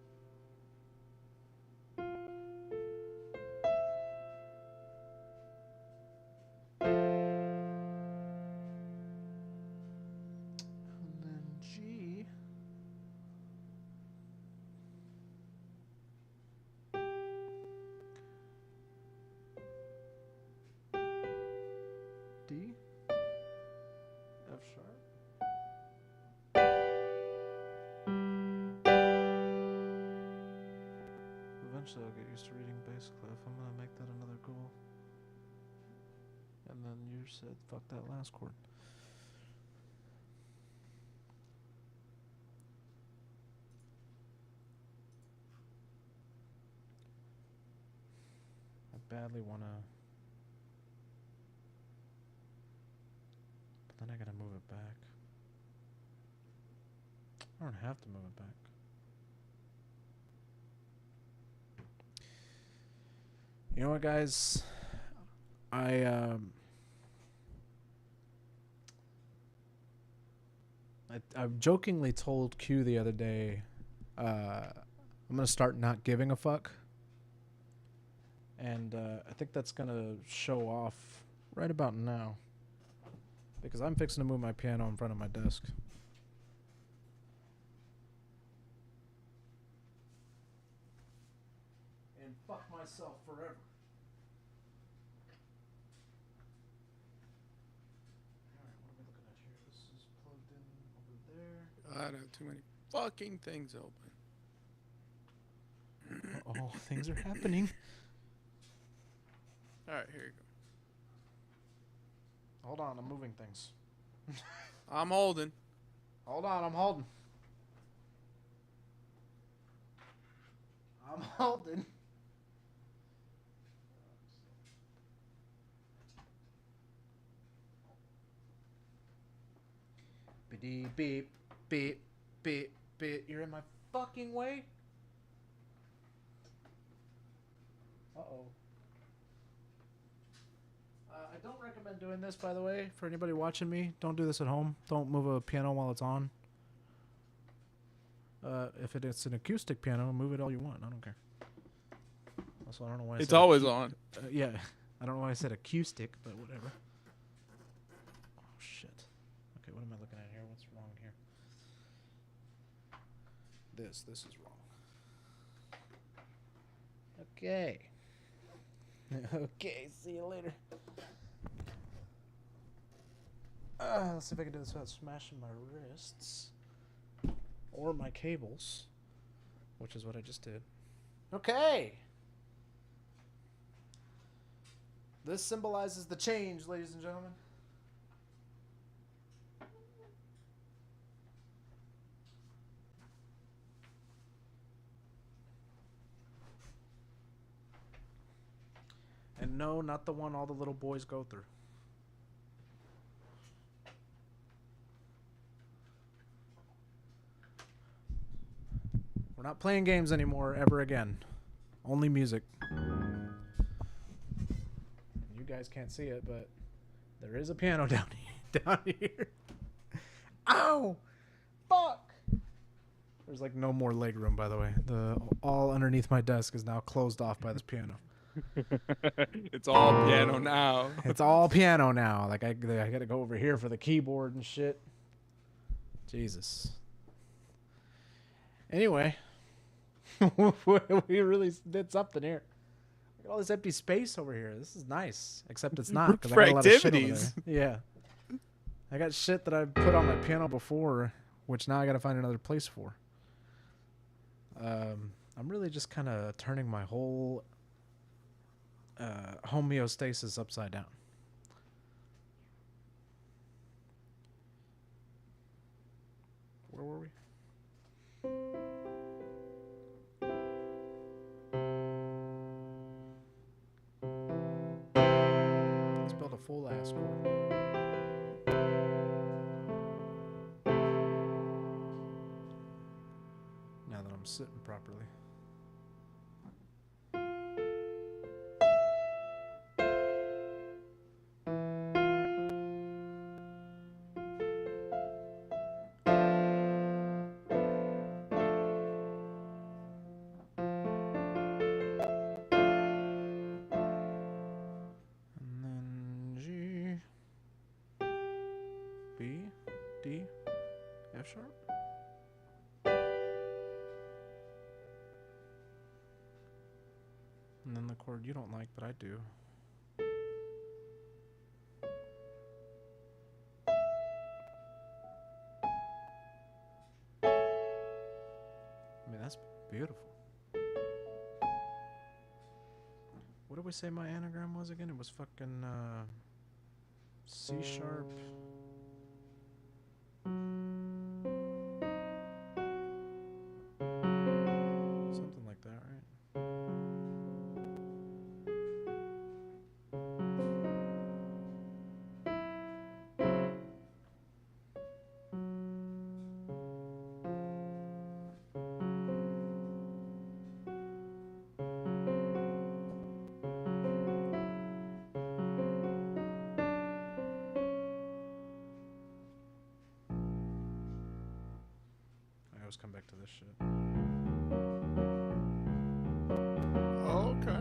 S1: And then G. D. F sharp. Eventually I'll get used to reading bass clef. I'm gonna make that another goal. And then you said fuck that last chord. I badly wanna, but then I gotta move it back. I don't have to move it back. You know what, guys? I jokingly told Q the other day, I'm gonna start not giving a fuck, and I think that's gonna show off right about now, because I'm fixing to move my piano in front of my desk. And fuck myself forever. Alright, what are we looking at here? This is plugged in over there.
S3: I have too many fucking things open.
S1: Oh, things are happening.
S3: Alright, here you go.
S1: Hold on, I'm moving things.
S3: I'm holding.
S1: Hold on, I'm holding. I'm holding. Beepity beep, beep, beep, beep. You're in my fucking way? Uh-oh. I don't recommend doing this, by the way, for anybody watching me. Don't do this at home. Don't move a piano while it's on. If it's an acoustic piano, move it all you want. I don't care. Also, I don't know why I
S3: It's
S1: said
S3: always on.
S1: yeah. I don't know why I said acoustic, but whatever. Oh, shit. Okay, what am I looking at here? What's wrong here? This is wrong. Okay. Okay, see you later. Let's see if I can do this without smashing my wrists. Or my cables. Which is what I just did. Okay! This symbolizes the change, ladies and gentlemen. And no, not the one all the little boys go through. We're not playing games anymore ever again. Only music. You guys can't see it, but there is a piano down here. Ow! Fuck! There's like no more leg room, by the way. The all underneath my desk is now closed off by this piano.
S3: It's all piano now.
S1: It's all piano now. Like I gotta go over here for the keyboard and shit. Jesus. Anyway, we really did something here. Look at all this empty space over here. This is nice, except it's not because I got a lot of shit over there. Yeah, I got shit that I put on my piano before, which now I gotta find another place for. I'm really just kind of turning my whole homeostasis upside down. Where were we? Let's build a full ass chord. Now that I'm sitting properly. B, D, F sharp. And then the chord you don't like, but I do. I mean, that's beautiful. What did we say my anagram was again? It was fucking C sharp. Something like that, right? I always come back to this shit.
S3: Oh, okay.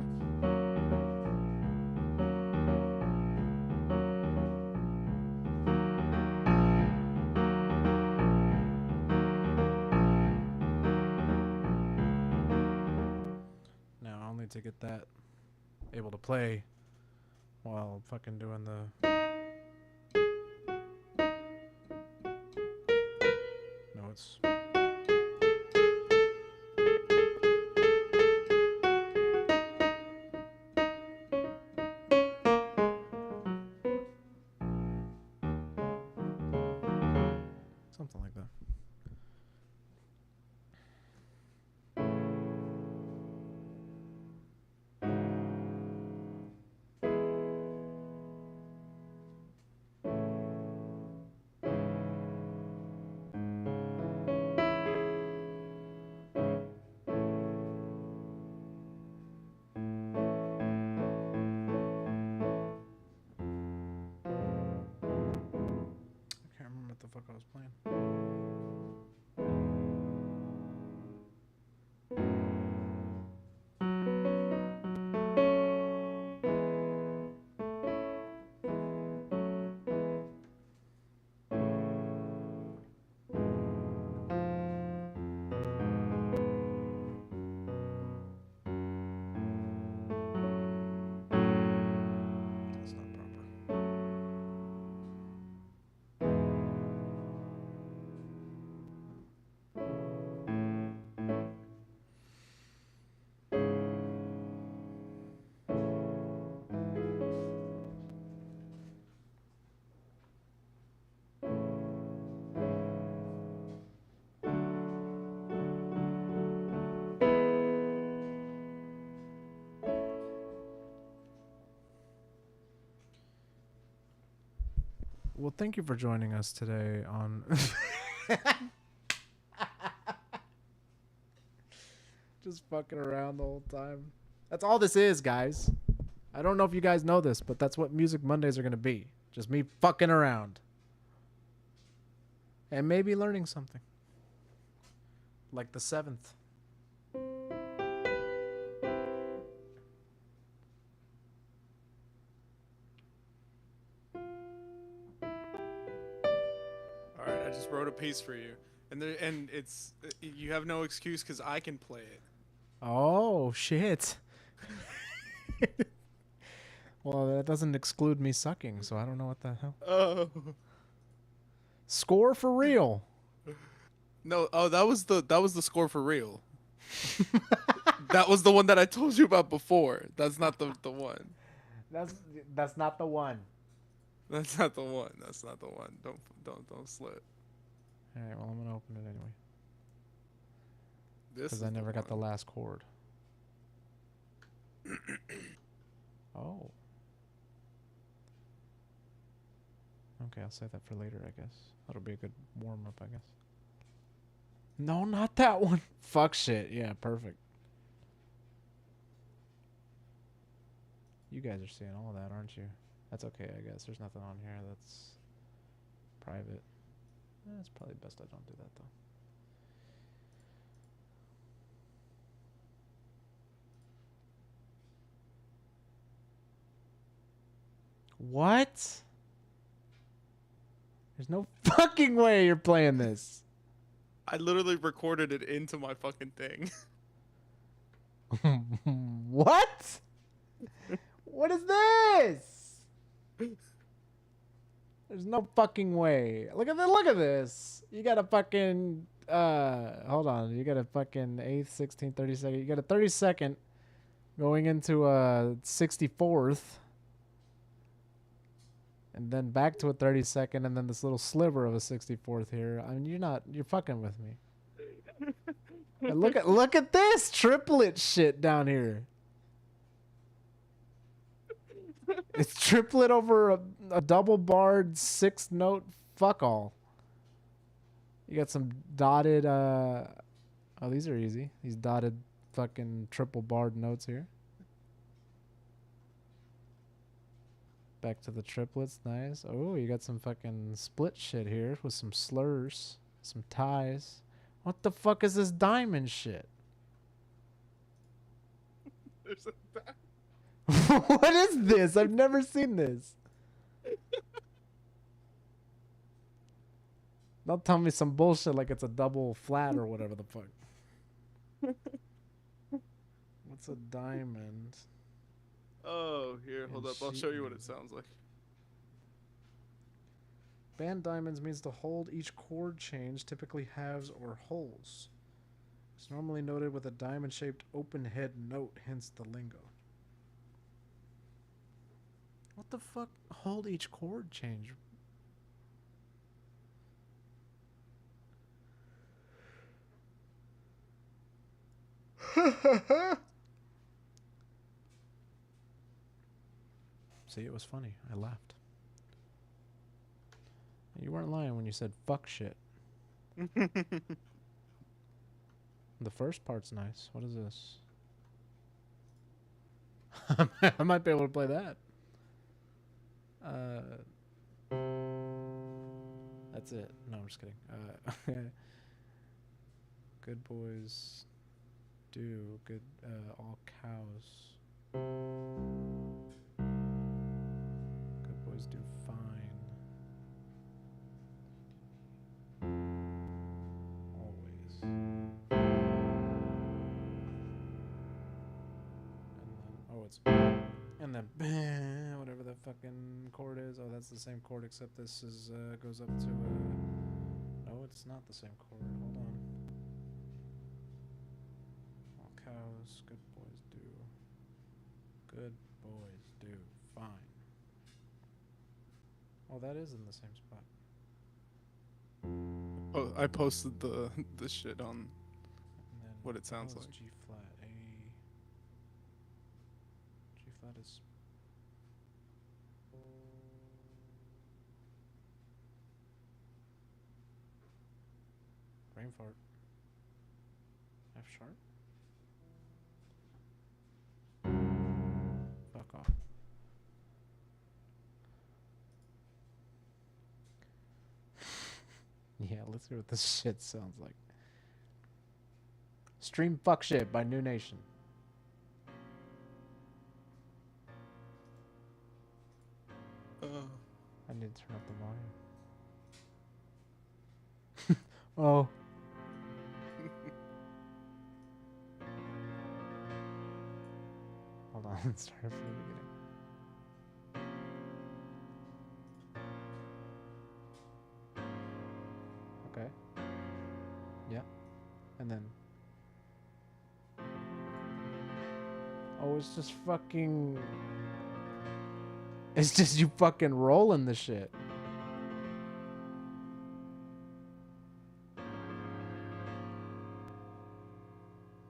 S1: Now I'll need to get that able to play while fucking doing the. No, it's. Something like that. Well, thank you for joining us today on. Just fucking around the whole time. That's all this is, guys. I don't know if you guys know this, but that's what Music Mondays are going to be. Just me fucking around. And maybe learning something. Like the 7th.
S3: All right, I just wrote a piece for you, and it's you have no excuse because I can play it.
S1: Oh, shit. Well, that doesn't exclude me sucking, so I don't know what the hell.
S3: Oh
S1: Score for real.
S3: no! Oh, that was the score for real. That was the one that I told you about before. That's not the one.
S1: That's not the one.
S3: That's not the one. That's not the one. Don't slip.
S1: All right, well, I'm going to open it anyway.
S3: This
S1: Because
S3: is
S1: I never got the
S3: one.
S1: last chord. Oh. Okay, I'll save that for later, I guess. That'll be a good warm-up, I guess. No, not that one. Fuck shit. Yeah, perfect. You guys are seeing all of that, aren't you? That's okay, I guess. There's nothing on here that's private. It's probably best I don't do that, though. What? There's no fucking way you're playing this.
S3: I literally recorded it into my fucking thing.
S1: What? What is this? There's no fucking way. Look at this. You got a fucking hold on. You got a fucking 8th, 16th, 32nd. You got a 32nd going into a 64th. And then back to a 32nd, and then this little sliver of a 64th here. I mean, you're fucking with me. And look at this triplet shit down here. It's triplet over a double barred 6-note fuck all. You got some dotted oh, these are easy. These dotted fucking triple barred notes here. Back to the triplets, nice. Oh, you got some fucking split shit here with some slurs, some ties. What the fuck is this diamond shit?
S3: There's a
S1: What is this? I've never seen this. Don't tell me some bullshit like it's a double flat or whatever the fuck. What's a diamond?
S3: Oh, here, hold
S1: In
S3: up. I'll
S1: sheet
S3: show you what it
S1: music.
S3: sounds like.
S1: Band diamonds means to hold each chord change, typically halves or wholes. It's normally noted with a diamond-shaped open head note, hence the lingo. What the fuck? Hold each chord change. See, it was funny. I laughed. You weren't lying when you said fuck shit. The first part's nice. What is this? I might be able to play that. That's it. No, I'm just kidding. Good boys do good. All cows. Good boys do fine. Always. And then whatever the fucking chord is. Oh, that's the same chord except this is goes up to no, it's not the same chord. Hold on. All cows, good boys do. Good boys do fine. Oh, that is in the same spot.
S3: Oh, I posted the shit on
S1: And then
S3: what it sounds like.
S1: G flat. G flat is brain fart. F sharp. Fuck off. Yeah, let's see what this shit sounds like. Stream fuck shit by New Nation. I need to turn up the volume. Oh. Hold on, let's start from the beginning. Okay. Yeah. And then. Oh, it's just fucking. It's just you fucking rolling the shit.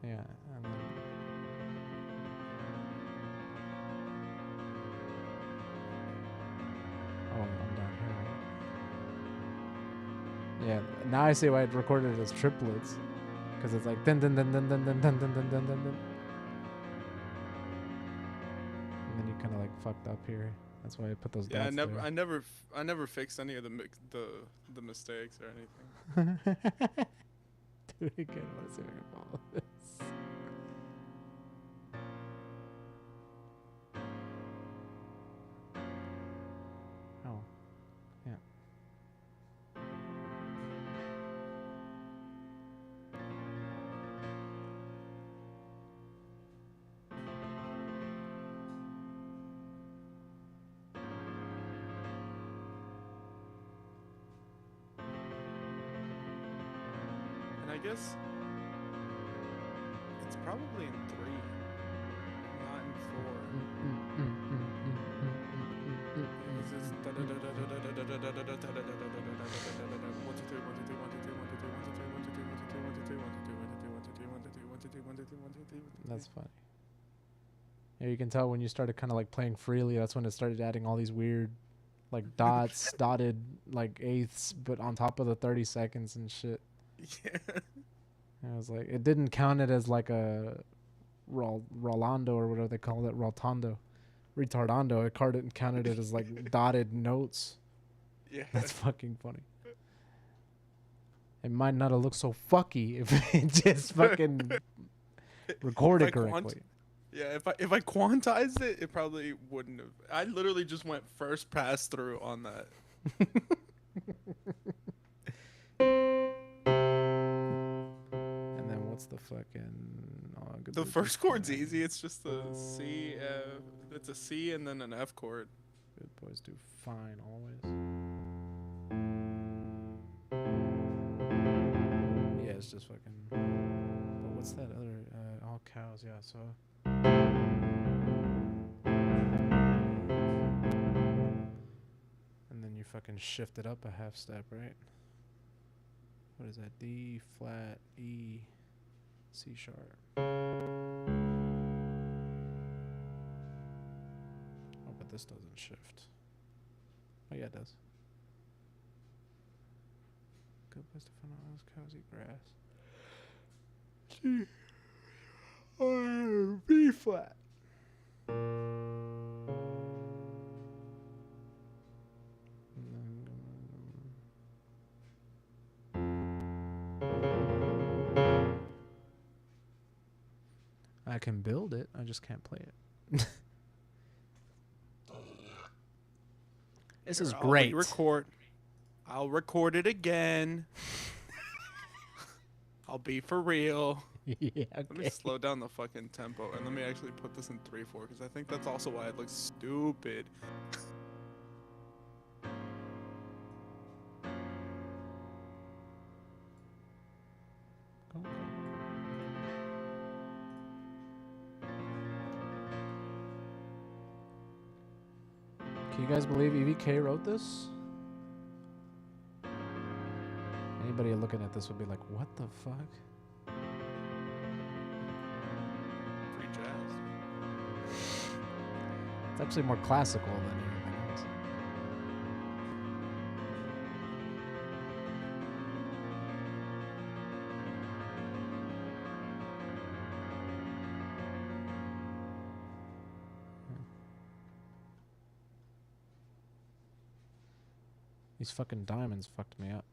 S1: Yeah, and then. Oh, I'm down here. Yeah, now I see why I recorded it as triplets. Because it's like dun dun dun dun dun dun dun dun dun dun dun dun. And then you kind of like fucked up here. That's why I put those dots there.
S3: I never fixed any of the mistakes or anything.
S1: Do it again. I want to see if I can follow this. Oh, yeah.
S3: And I guess it's probably in 3, not in 4. It's just
S1: That's funny. Yeah, you can tell when you started kind of like playing freely, that's when it started adding all these weird like dots, dotted like eighths, but on top of the 30 seconds and shit.
S3: Yeah.
S1: And it was like, it didn't count it as like a Rolando or whatever they call it, Rotando. Retardando. It counted it as like dotted notes.
S3: Yeah.
S1: That's fucking funny. It might not have looked so fucky if it just fucking recorded correctly.
S3: Yeah, if I quantized it, it probably wouldn't have. I literally just went first pass through on that.
S1: And then what's the fucking? Oh,
S3: The first chord's easy. It's just the C. It's a C and then an F chord.
S1: Good boys do fine always. Yeah, it's just fucking. But what's that other? All cows. Yeah. So. And then you fucking shift it up a half step, right? What is that? D flat E C sharp. Oh, but this doesn't shift. Oh yeah, it does. Good place to find out those cows eat grass. G or B flat. I can build it, I just can't play it. This is great.
S3: I'll record it again. I'll be for real.
S1: Yeah, okay.
S3: Let me slow down the fucking tempo and let me actually put this in 3/4 because I think that's also why it looks stupid.
S1: Go. Can you guys believe EVK wrote this? Anybody looking at this would be like, what the fuck?
S3: Free jazz.
S1: It's actually more classical than anything else. These fucking diamonds fucked me up.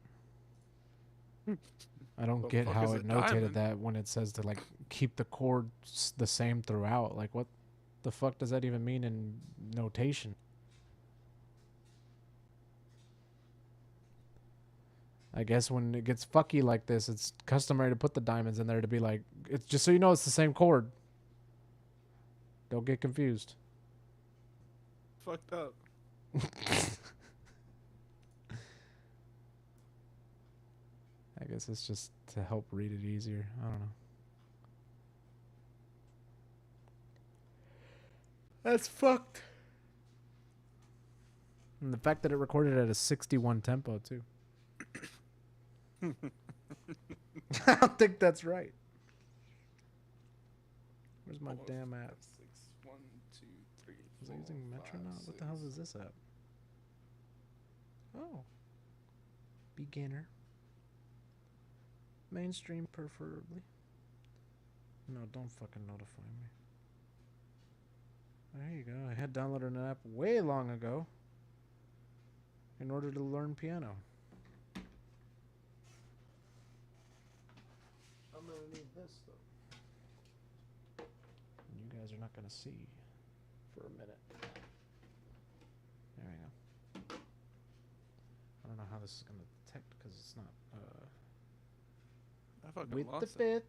S1: I don't
S3: The
S1: get
S3: fuck
S1: how
S3: is
S1: it
S3: a
S1: notated
S3: diamond?
S1: that when it says to like keep the chord the same throughout. Like what the fuck does that even mean in notation? I guess when it gets fucky like this, it's customary to put the diamonds in there to be like, it's just so you know it's the same chord. Don't get confused.
S3: Fucked up.
S1: I guess it's just to help read it easier. I don't know. That's fucked. And the fact that it recorded at a 61 tempo, too. I don't think that's right. Where's my damn app?
S3: 6, 1, 2, 3,
S1: Was I using Metronome? What the hell is this app? Oh. Beginner. Mainstream, preferably. No, don't fucking notify me. There you go. I had downloaded an app way long ago in order to learn piano. I'm gonna need this though. And you guys are not gonna see for a minute. There we go. I don't know how this is gonna detect because it's not
S3: I fucking
S1: with the
S3: lost it.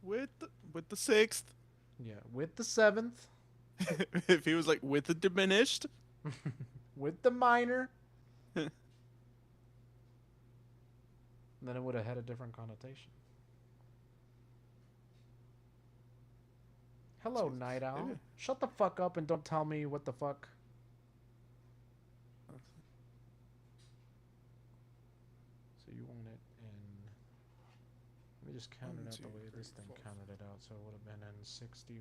S1: 5th.
S3: With the 6th.
S1: Yeah, with the 7th.
S3: If he was like with the diminished.
S1: With the minor. Then it would have had a different connotation. Hello,
S3: Jesus.
S1: Night Owl.
S3: Maybe.
S1: Shut the fuck up and don't tell me what the fuck. So you want it in... Let me just count it out the way this thing counted it out. So it would have been in 61.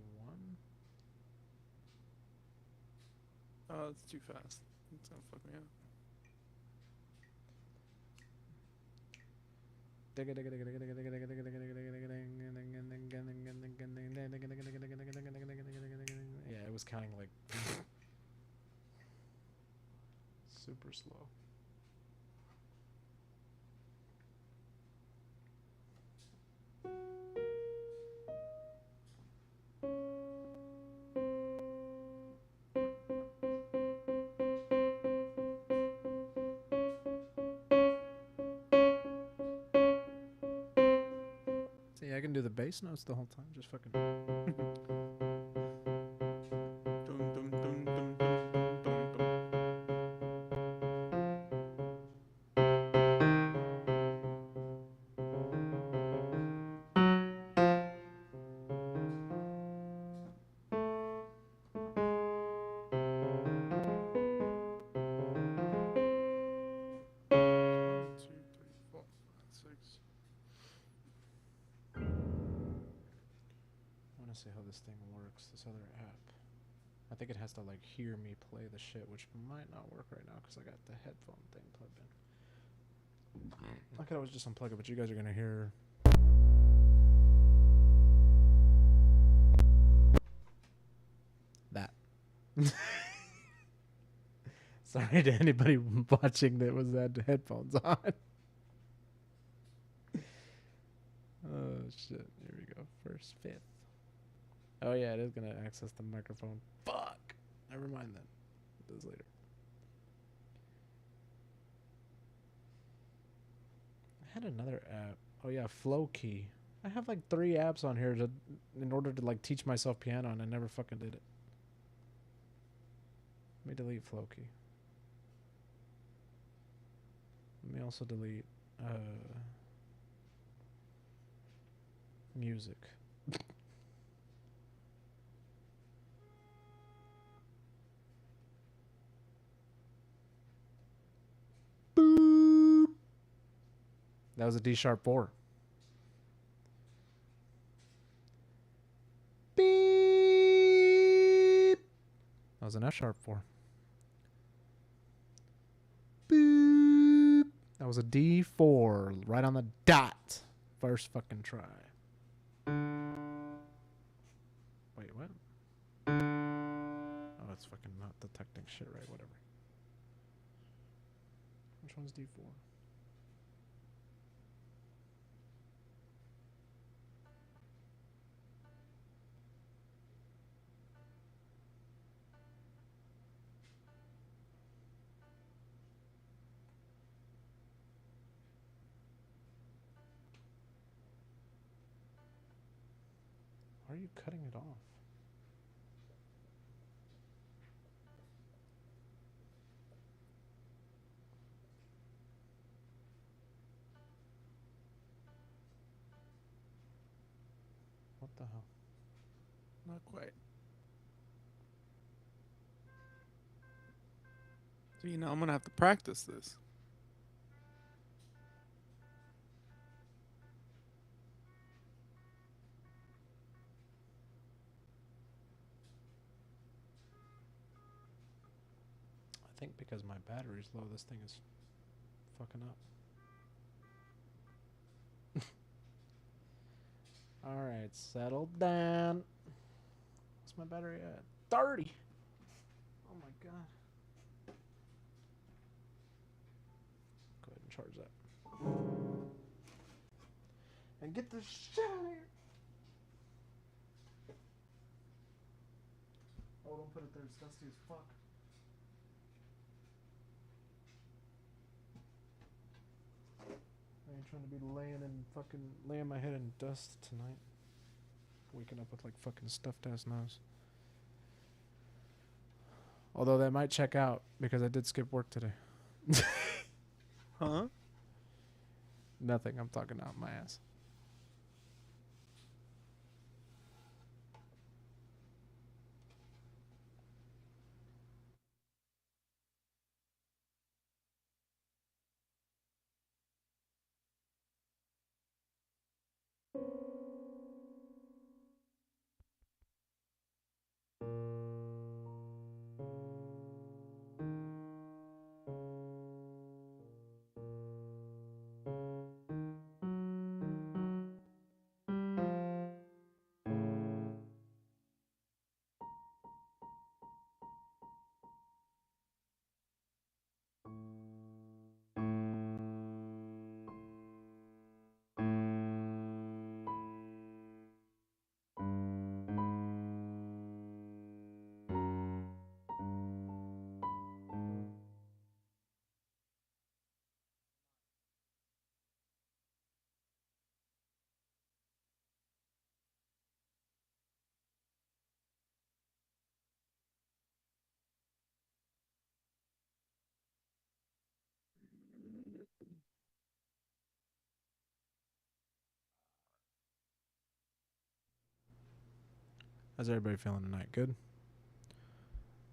S3: Oh, it's too fast. It's gonna fuck me up.
S1: Yeah, it was counting like super slow. See, I can do the bass notes the whole time, just fucking.
S3: Dum, dum, dum, dum, dum, dum, dum. One, two, three, four, five, six.
S1: I want to see how this thing works. This other app. I think it has to like hear me play the shit, which might not work right now because I got the headphone thing plugged in. I could always just unplug it, but you guys are gonna hear. That. Sorry to anybody watching that was had headphones on. Oh shit! Here we go. First, 5th. Oh yeah, it is gonna access the microphone. Fuck. Never mind then. It does later. I had another app. Oh yeah, Flow Key. I have like 3 apps on here to in order to like teach myself piano, and I never fucking did it. Let me delete Flow Key. Let me also delete music. Boop. That was a D sharp 4. Beep. That was an F sharp 4. Boop. That was a D4, right on the dot. First fucking try. Wait, what? Oh, it's fucking not detecting shit right, whatever. I'm Which one's D4? Why are you cutting it off? What the hell?
S3: Not quite. So, you know, I'm going to have to practice this.
S1: I think because my battery's low, this thing is fucking up. Alright, settle down. What's my battery at? 30! Oh my god. Go ahead and charge that. And get this shit out of here! Oh, don't put it there, it's dusty as fuck. I ain't trying to be laying my head in dust tonight. Waking up with like fucking stuffed ass nose. Although that might check out because I did skip work today.
S3: Huh?
S1: Nothing, I'm talking out my ass. How's everybody feeling tonight? Good?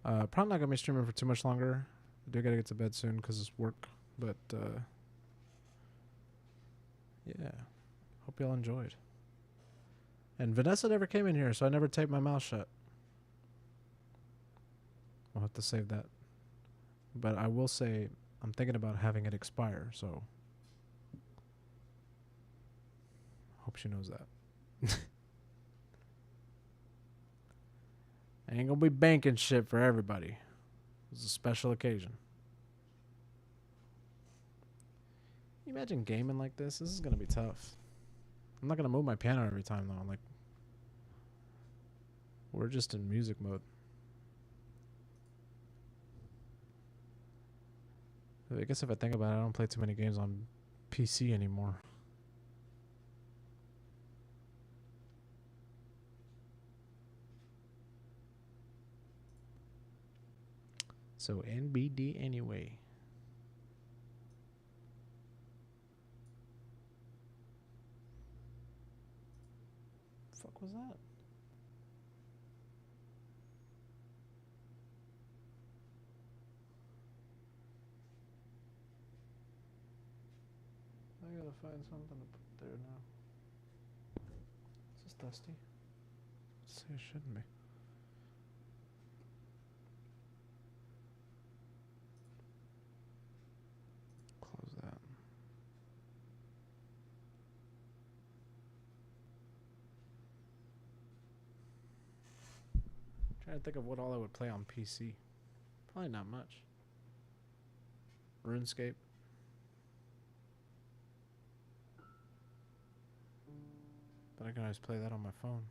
S1: Probably not going to be streaming for too much longer. I do got to get to bed soon because it's work. But, yeah. Hope y'all enjoyed. And Vanessa never came in here, so I never taped my mouth shut. I'll have to save that. But I will say, I'm thinking about having it expire, so hope she knows that. I ain't gonna be banking shit for everybody. It's a special occasion. Can you imagine gaming like this? This is gonna be tough. I'm not gonna move my piano every time though. Like, we're just in music mode. I guess if I think about it, I don't play too many games on PC anymore. So NBD anyway. Fuck was that? I gotta find something to put there now. Is this dusty? Let's say it shouldn't be. Close that. Trying to think of what all I would play on PC. Probably not much. RuneScape. But I can always play that on my phone.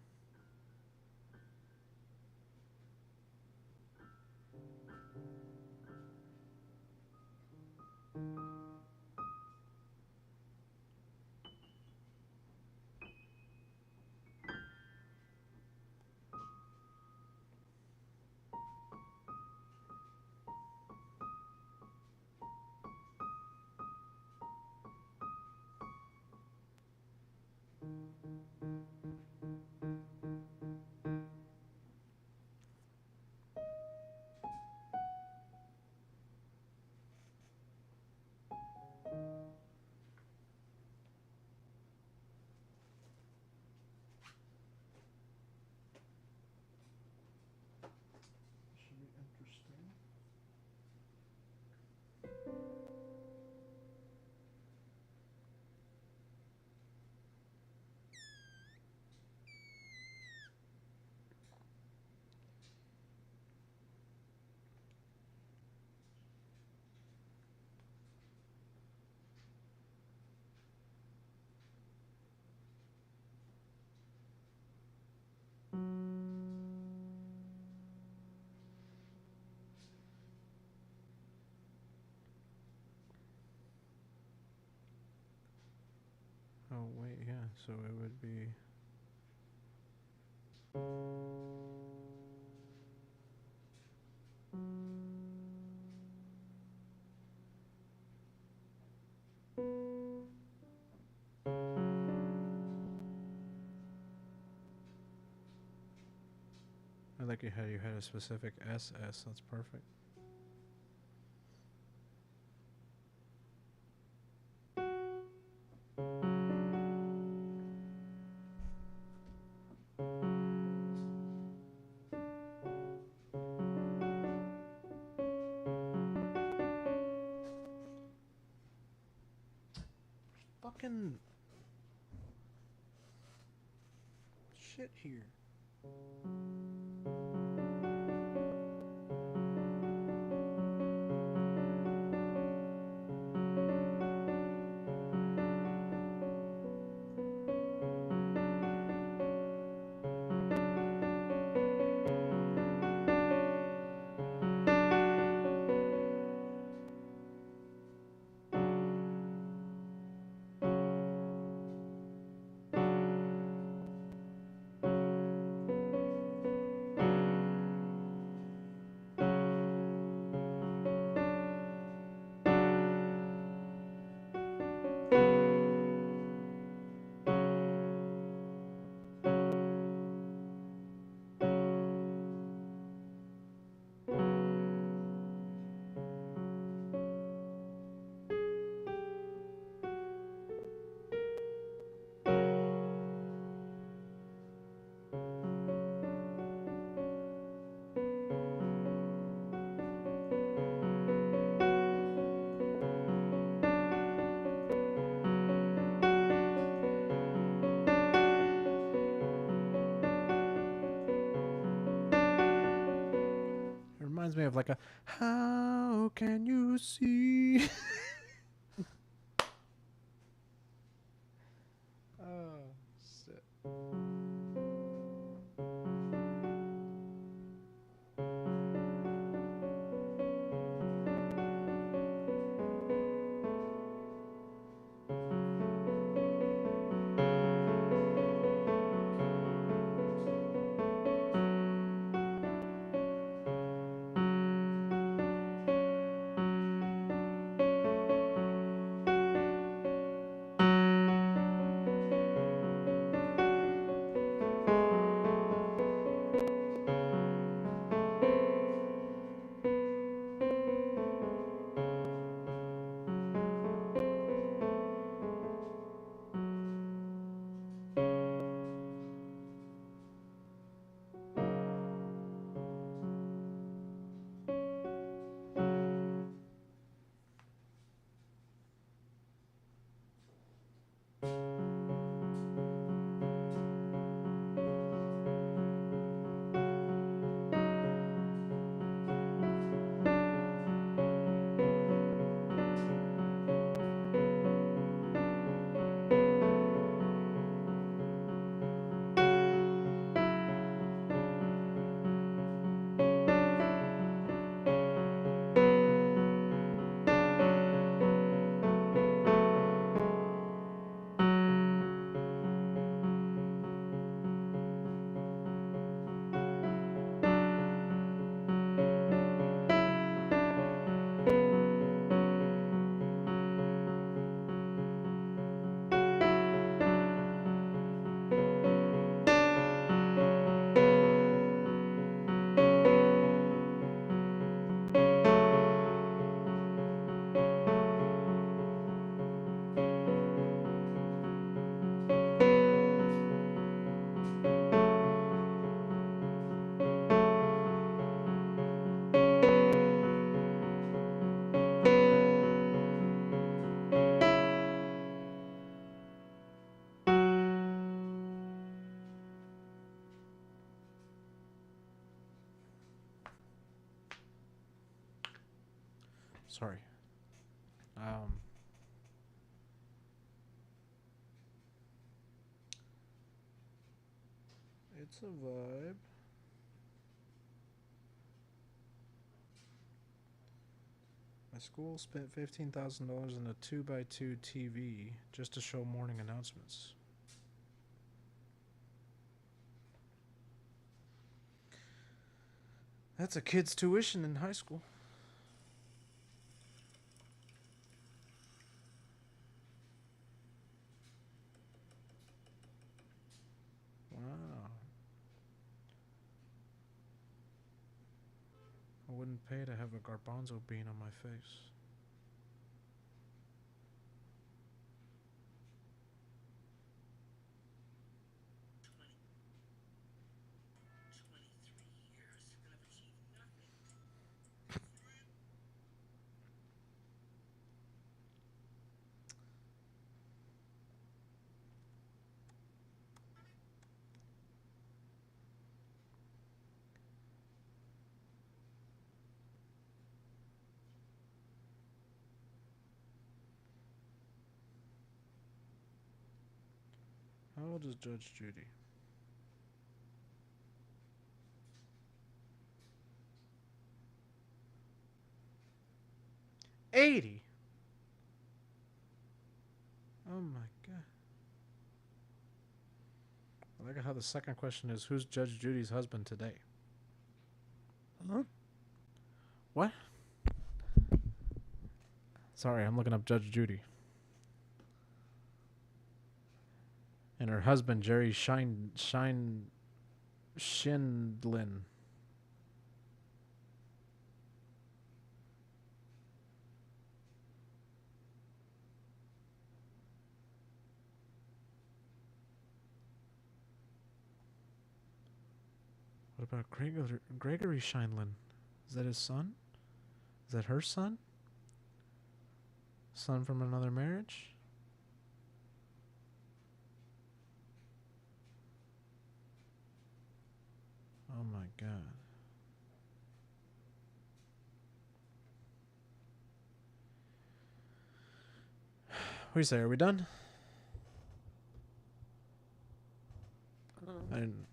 S1: Should be interesting. Oh wait, yeah. So it would be. I like it how you had a specific SS. That's perfect. Fucking shit here. It reminds me of like a how can you see? Oh shit. Sorry. It's a vibe. My school spent $15,000 on a 2x2 TV just to show morning announcements. That's a kid's tuition in high school. Wow. I wouldn't pay to have a garbanzo bean on my face. How old is Judge Judy? $80. Oh my god. I like how the second question is, who's Judge Judy's husband today?
S3: Huh?
S1: What? Sorry, I'm looking up Judge Judy. And her husband, Jerry Schindlin. What about Gregory Schindlin? Is that his son? Is that her son? Son from another marriage? Oh my god. What do you say? Are we done? I didn't.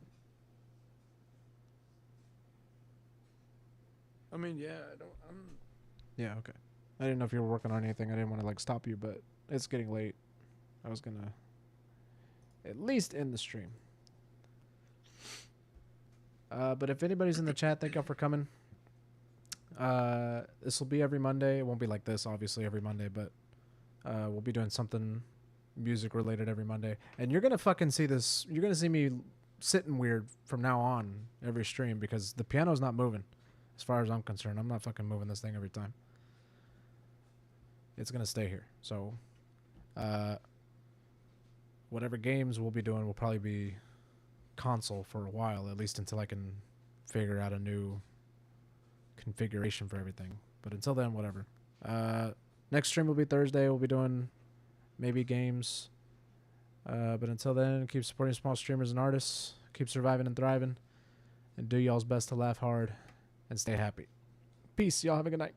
S3: I mean, yeah,
S1: Yeah, okay. I didn't know if you were working on anything. I didn't want to like stop you, but it's getting late. I was gonna at least end the stream. But if anybody's in the chat, thank y'all for coming. This will be every Monday. It won't be like this, obviously, every Monday, but we'll be doing something music related every Monday. And you're gonna fucking see this. You're gonna see me sitting weird from now on every stream because the piano's not moving. As far as I'm concerned, I'm not fucking moving this thing every time. It's gonna stay here. So, whatever games we'll be doing will probably be console for a while, at least until I can figure out a new configuration for everything. But until then, whatever. Next stream will be Thursday. We'll be doing maybe games. But until then, keep supporting small streamers and artists. Keep surviving and thriving. And do y'all's best to laugh hard and stay happy. Peace. Y'all have a good night.